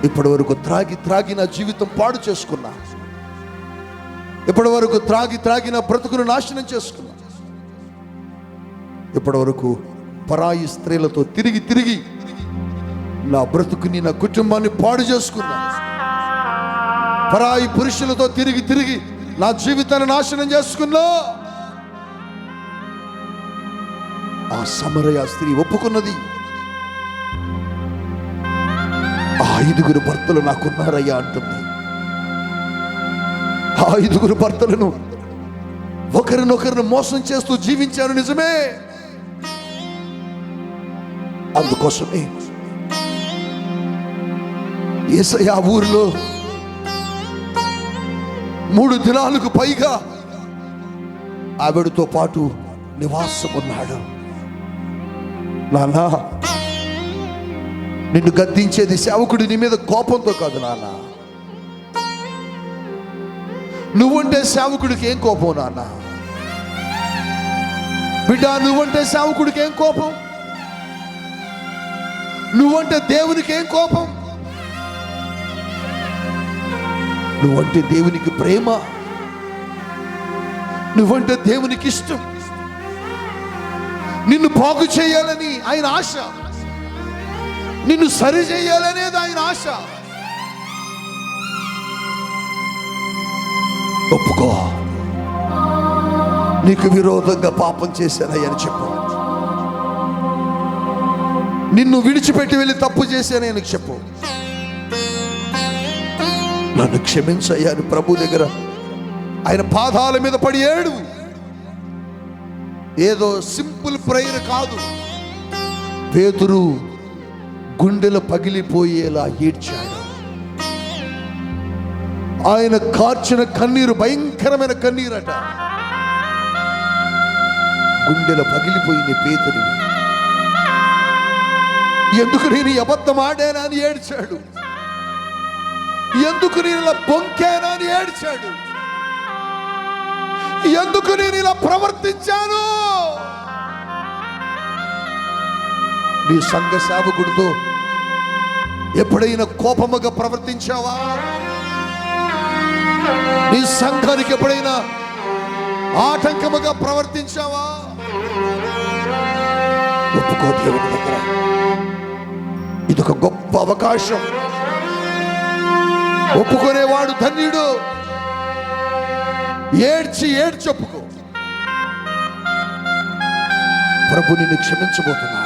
[SPEAKER 1] ఇప్పటి వరకు త్రాగి నా జీవితం పాడు చేసుకున్నా, ఇప్పటి వరకు త్రాగి నా బ్రతుకును నాశనం చేసుకున్నా, ఇప్పటి వరకు పరాయి స్త్రీలతో తిరిగి నా బ్రతుకుని, నా కుటుంబాన్ని పాడు చేసుకున్నా, పరాయి పురుషులతో తిరిగి నా జీవితాన్ని నాశనం చేసుకున్నా. ఆ సమరయ స్త్రీ ఒప్పుకున్నది, ఆ 5 భర్తలు నాకున్నారయ్యా అంటుంది. ఆ 5 భర్తలను ఒకరినొకరిని మోసం చేస్తూ జీవించారు, నిజమే. అందుకోసమే యేసయ్య ఊరిలో 3 దినాలకు పైగా ఆవిడతో పాటు నివాసం ఉన్నాడు. నాన్న, నిన్ను గద్దించేది సేవకుడి నీ మీద కోపంతో కాదు నాన్న. నువ్వంటే సేవకుడికి ఏం కోపం నాన్న? బిడ్డ, నువ్వంటే సేవకుడికి ఏం కోపం? నువ్వంటే దేవునికి ఏం కోపం? నువ్వంటే దేవునికి ప్రేమ, నువ్వంటే దేవునికి ఇష్టం. నిన్ను బాగు చేయాలని ఆయన ఆశ, నిన్ను సరి చేయాలనేది ఆయన ఆశ. ఒప్పుకో, నీకు విరోధంగా పాపం చేశానయ్యని చెప్పు. నిన్ను విడిచిపెట్టి వెళ్ళి తప్పు చేశానని చెప్పు. నన్ను క్షమించయ్యా అని ప్రభు దగ్గర ఆయన పాదాల మీద పడి ఏడు. ఏదో సింపుల్ ప్రేయర్ కాదు. పేతురు గుండెలు పగిలిపోయేలా ఏడ్చాడు. ఆయన కార్చిన కన్నీరు భయంకరమైన కన్నీరట. గుండెలు పగిలిపోయిన పేతురు ఎందుకు నేను ఈ అబద్ధం ఆడానా అని ఏడ్చాడు. ఎందుకు నేను ఇలా బొంకానా అని ఏడ్చాడు. ఎందుకు నేను ఇలా ప్రవర్తించాను. నీ సంఘ సేవకుడితో ఎప్పుడైనా కోపముగా ప్రవర్తించావా? నీ సంఘానికి ఎప్పుడైనా ఆటంకముగా ప్రవర్తించావా? ఒప్పుకో దేవుని దగ్గర. ఇదొక గొప్ప అవకాశం. ఒప్పుకునేవాడు ధన్యుడు. ఏడ్చి ఒప్పుకో. ప్రభు నిన్ను క్షమించబోతున్నాడు.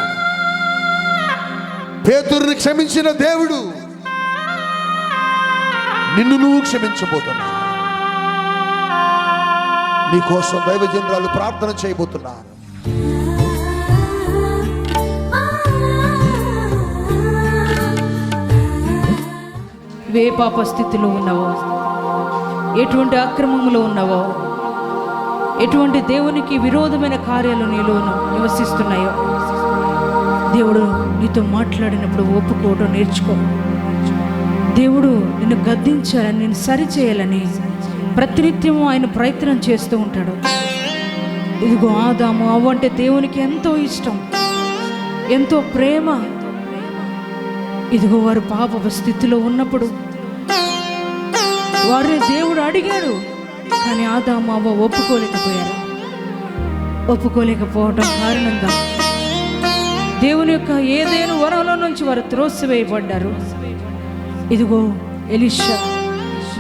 [SPEAKER 1] పేతురుని క్షమించిన దేవుడు నిన్ను నువ్వు క్షమించబోతున్నావు. నీకోసం దైవజనురాలు ప్రార్థన చేయబోతున్నారు.
[SPEAKER 2] ఏ పాప స్థితిలో ఉన్నావో, ఎటువంటి అక్రమంలో ఉన్నావో, ఎటువంటి దేవునికి విరోధమైన కార్యాలు నీలో నివసిస్తున్నాయో, దేవుడు నీతో మాట్లాడినప్పుడు ఒప్పుకోవడం నేర్చుకో. దేవుడు నిన్ను గద్దించాలని, నిన్ను సరిచేయాలని ప్రతినిత్యము ఆయన ప్రయత్నం చేస్తూ ఉంటాడు. ఇదిగో ఆదాము అవ్వ అంటే దేవునికి ఎంతో ఇష్టం, ఎంతో ప్రేమ. ఇదిగో వారు పాప స్థితిలో ఉన్నప్పుడు వారిని దేవుడు అడిగాడు, కానీ ఆదాము అవ్వ ఒప్పుకోలేకపోయారు. ఒప్పుకోలేకపోవడం కారణంగా దేవుని యొక్క ఏదైనా వరంలో నుంచి వారు త్రోసివేయబడ్డారు. ఇదిగో ఎలీషా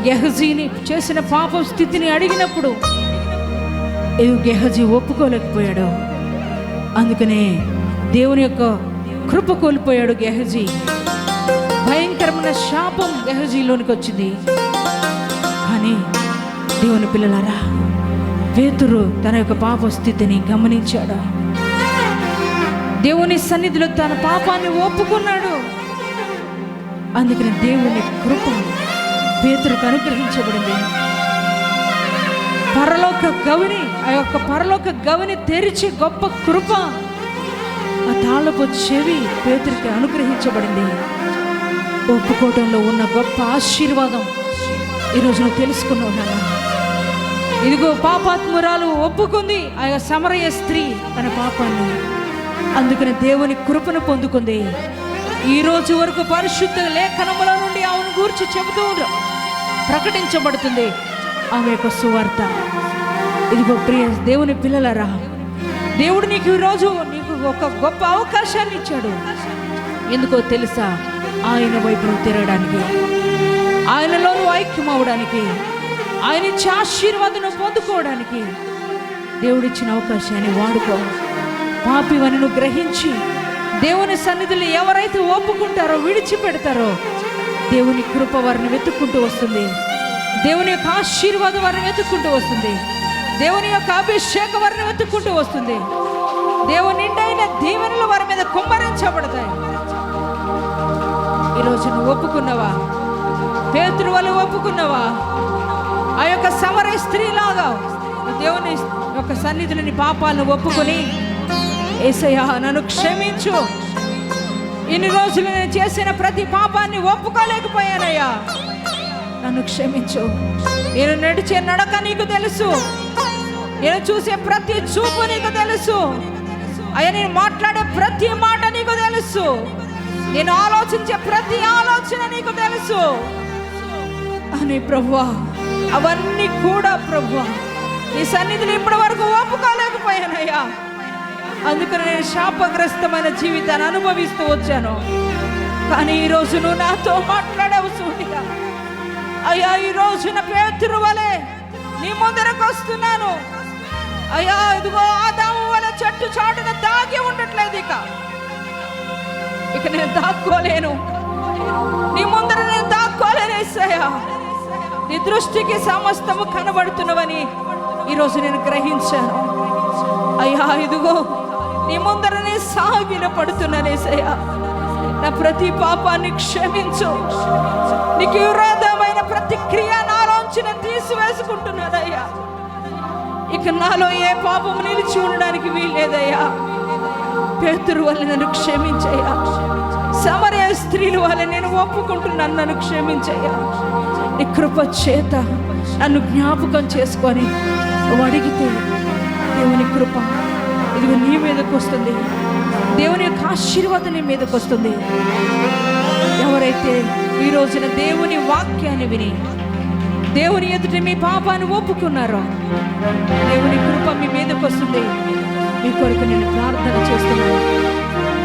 [SPEAKER 2] గెహజీని చేసిన పాపం స్థితిని అడిగినప్పుడు గెహజీ ఒప్పుకోలేకపోయాడు. అందుకనే దేవుని యొక్క కృప కోల్పోయాడు గెహజీ. భయంకరమైన శాపం గెహజీలోనికి వచ్చింది. కానీ దేవుని పిల్లలారా, పేతురు తన యొక్క పాప స్థితిని గమనించాడు. దేవుని సన్నిధిలో తన పాపాన్ని ఒప్పుకున్నాడు. అందుకని దేవుని కృప పేతురుకు అనుగ్రహించబడింది. ఆ యొక్క పరలోక గవిని తెరిచి గొప్ప కృప, ఆ తాళపు చెవి పేతురుకి అనుగ్రహించబడింది. ఒప్పుకోవడంలో ఉన్న గొప్ప ఆశీర్వాదం ఈరోజు నువ్వు తెలుసుకున్నావు నాన్న. ఇదిగో పాపాత్మురాలు ఒప్పుకుంది, ఆ సమరయ స్త్రీ తన పాపాన్ని. అందుకని దేవుని కృపను పొందుకుంది. ఈ రోజు వరకు పరిశుద్ధ లేఖనముల నుండి ఆమెను గూర్చి చెబుతూ ప్రకటించబడుతుంది ఆమె యొక్క సువార్త. ఇదిగో ప్రియ దేవుని పిల్లలారా, దేవుడు నీకు ఈరోజు నీకు ఒక గొప్ప అవకాశాన్ని ఇచ్చాడు. ఎందుకో తెలుసా? ఆయన వైపు నువ్వు తిరగడానికి, ఆయనలో నువ్వు ఐక్యం అవడానికి, ఆయన ఇచ్చే ఆశీర్వాదం పొందుకోవడానికి దేవుడిచ్చిన అవకాశాన్ని వాడుకో. పాపివని నువ్వు గ్రహించి దేవుని సన్నిధిలో ఎవరైతే ఒప్పుకుంటారో, విడిచిపెడతారో, దేవుని కృప వారిని వెతుక్కుంటూ వస్తుంది. దేవుని యొక్క ఆశీర్వాదం వారిని వెతుక్కుంటూ వస్తుంది. దేవుని యొక్క అభిషేకం వారిని వెతుక్కుంటూ వస్తుంది. దేవుని నిండైన దీవెనలు వారి మీద కుమ్మరించబడతాయి. ఈరోజు నువ్వు ఒప్పుకున్నావా? పేతురు వల్ల ఒప్పుకున్నావా? ఆ యొక్క సమరయ స్త్రీలాగా దేవుని యొక్క సన్నిధిలో నీ పాపాలను ఒప్పుకొని, యేసయ్యా నన్ను క్షమించు, ఇన్ని రోజులు నేను చేసిన ప్రతి పాపాన్ని ఒప్పుకోలేకపోయానయ్యా, నన్ను క్షమించు. నేను నడిచే నడక నీకు తెలుసు, నేను చూసే ప్రతి చూపు నీకు తెలుసు అయ్యా, నేను మాట్లాడే ప్రతి మాట నీకు తెలుసు, నేను ఆలోచించే ప్రతి ఆలోచన నీకు తెలుసు అని ప్రభువా, అవన్నీ కూడా ప్రభువా నీ సన్నిధిని ఇప్పటి వరకు ఒప్పుకోలేకపోయానయ్యా. అందుకని నేను శాపగ్రస్తమైన జీవితాన్ని అనుభవిస్తూ వచ్చాను. కానీ ఈరోజు నువ్వు నాతో మాట్లాడవు సూటిగా. అయ్యా, ఈ రోజున పేతురు వలె నీ ముందరకు వస్తున్నాను అయ్యా. ఇదిగో ఆదాము వలె చెట్టు చాటున దాగి ఉండట్లేదు. ఇక నేను దాక్కోలేను, నీ ముందర నేను దాక్కోలేను యేసయ్యా. నీ దృష్టికి సమస్తము కనబడుతున్నవని ఈరోజు నేను గ్రహించాను అయ్యా. ఇదిగో నీ ముందర నేను సాగిల పడుతున్నాను యేసయ్యా. నా ప్రతి పాపాన్ని క్షమించు. నీకు విరోధమైన ప్రతి క్రియ నాలోంచి నేను తీసివేసుకుంటున్నానయ్యా. ఇక నాలో ఏ పాపము నిలిచి ఉండడానికి వీల్లేదయ్యా. పేతురు వల్ల నన్ను క్షమించయ్యా. సమరయ స్త్రీల వల్ల నేను ఒప్పుకుంటున్నాను, నన్ను క్షమించయ్యా. నీ కృప చేత నన్ను జ్ఞాపకం చేసుకొని అడిగితే దేవుని కృప ఇదిగో నీ మీదకి వస్తుంది. దేవుని యొక్క ఆశీర్వాదం నీ మీదకి వస్తుంది. ఎవరైతే ఈ రోజున దేవుని వాక్యాన్ని విని దేవుని ఎదుట మీ పాపాన్ని ఒప్పుకున్నారో, దేవుని కృప మీ మీదకి వస్తుంది. మీ కొరకు నేను ప్రార్థన చేస్తున్నాను.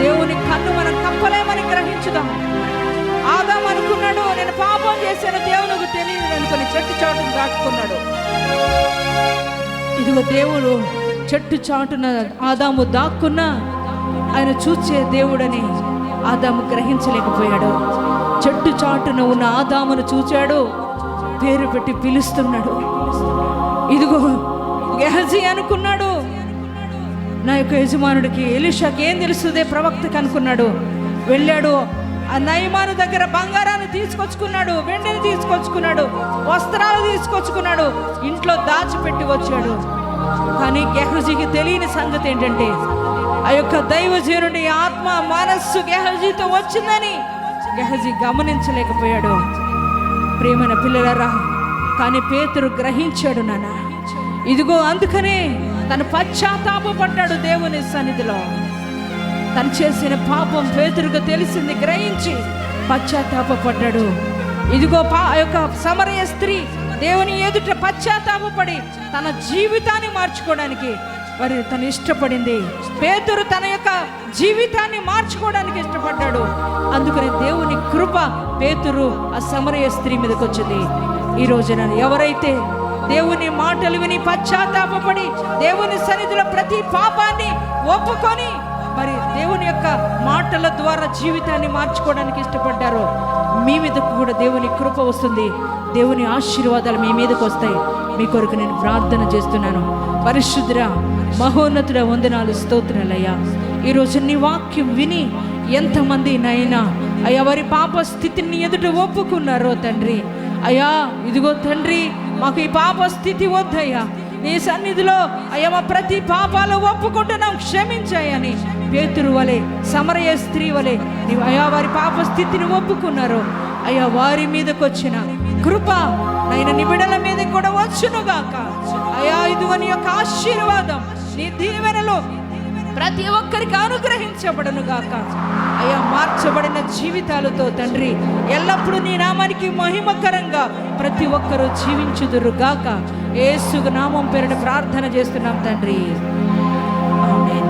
[SPEAKER 2] దేవుని కన్ను మనం కప్పలేమని గ్రహించుదాం. ఆదాము అనుకున్నాడు, నేను పాపం చేశాను, దేవునికి తెలియదు అనుకుని చెట్టు చాటును దాటుకున్నాడు. ఇదిగో దేవుడు చెట్టు చాటున ఆదాము దాక్కున్నా ఆయన చూచే దేవుడని ఆదాము గ్రహించలేకపోయాడు. చెట్టు చాటున ఉన్న ఆదామును చూచాడు, పేరు పెట్టి పిలుస్తున్నాడు. ఇదిగో గెహజీ అనుకున్నాడు, నా యొక్క యజమానుడికి ఎలీషాకి ఏం తెలుస్తుంది ప్రవక్తకి అనుకున్నాడు. వెళ్ళాడు, ఆ నయమాను దగ్గర బంగారాన్ని తీసుకొచ్చుకున్నాడు, వెండిని తీసుకొచ్చుకున్నాడు, వస్త్రాలు తీసుకొచ్చుకున్నాడు, ఇంట్లో దాచిపెట్టి వచ్చాడు. కానీ గెహజీకి తెలియని సంగతి ఏంటంటే, ఆ యొక్క దైవజనుడి ఆత్మ మనస్సు గెహజీతో వచ్చిందని గెహజీ గమనించలేకపోయాడు. ప్రియమైన పిల్లలారా, కానీ పేతురు గ్రహించాడు నాన్న. ఇదిగో అందుకనే తను పశ్చాత్తాపపడ్డాడు దేవుని సన్నిధిలో. తను చేసిన పాపం పేతురుకు తెలిసింది, గ్రహించి పశ్చాత్తాపపడ్డాడు. ఇదిగో ఆ యొక్క సమరయ స్త్రీ దేవుని ఎదుట పశ్చాత్తాపపడి తన జీవితాన్ని మార్చుకోవడానికి మరి తను ఇష్టపడింది. పేతురు తన యొక్క జీవితాన్ని మార్చుకోవడానికి ఇష్టపడ్డాడు. అందుకని దేవుని కృప పేతురు ఆ సమరయ స్త్రీ మీదకి వచ్చింది. ఈ రోజున ఎవరైతే దేవుని మాటలు విని పశ్చాత్తాపపడి దేవుని సన్నిధిలో ప్రతి పాపాన్ని ఒప్పుకొని మరి దేవుని యొక్క మాటల ద్వారా జీవితాన్ని మార్చుకోవడానికి ఇష్టపడ్డారో మీ మీదకు కూడా దేవుని కృప వస్తుంది. దేవుని ఆశీర్వాదాలు మీ మీదకు వస్తాయి. మీ కొరకు నేను ప్రార్థన చేస్తున్నాను. పరిశుద్ధుడ మహోన్నతుడ వందనాలు, స్తోత్రాలయ్యా. ఈరోజు నీ వాక్యం విని ఎంతమంది నైనా అయ్యా వారి పాప స్థితిని ఎదుట ఒప్పుకున్నారో తండ్రి, అయ్యా ఇదిగో తండ్రి మాకు ఈ పాప స్థితి వద్దయ్యా, నీ సన్నిధిలో అయ్యా మా ప్రతి పాపాలు ఒప్పుకుంటున్నాం, క్షమించాయని పేతురు వలె సమరయ స్త్రీ వలె నీవు అయ్యా వారి పాప స్థితిని ఒప్పుకున్నారు. అయ్యా వారి మీదకి వచ్చిన కృప నైనా నీ బిడ్డల మీద కూడా వచ్చునుగాక. అయ్యా ఇదిగో నీ యొక్క ఆశీర్వాదం, నీ దీవెనలు ప్రతి ఒక్కరికి అనుగ్రహించబడను గాక. అయ్యా మార్చబడిన జీవితాలతో తండ్రి ఎల్లప్పుడూ నీ నామానికి మహిమకరంగా ప్రతి ఒక్కరూ జీవించుదురు గాక. యేసు నామం పేరిట ప్రార్థన చేస్తున్నాం తండ్రి, ఆమేన్.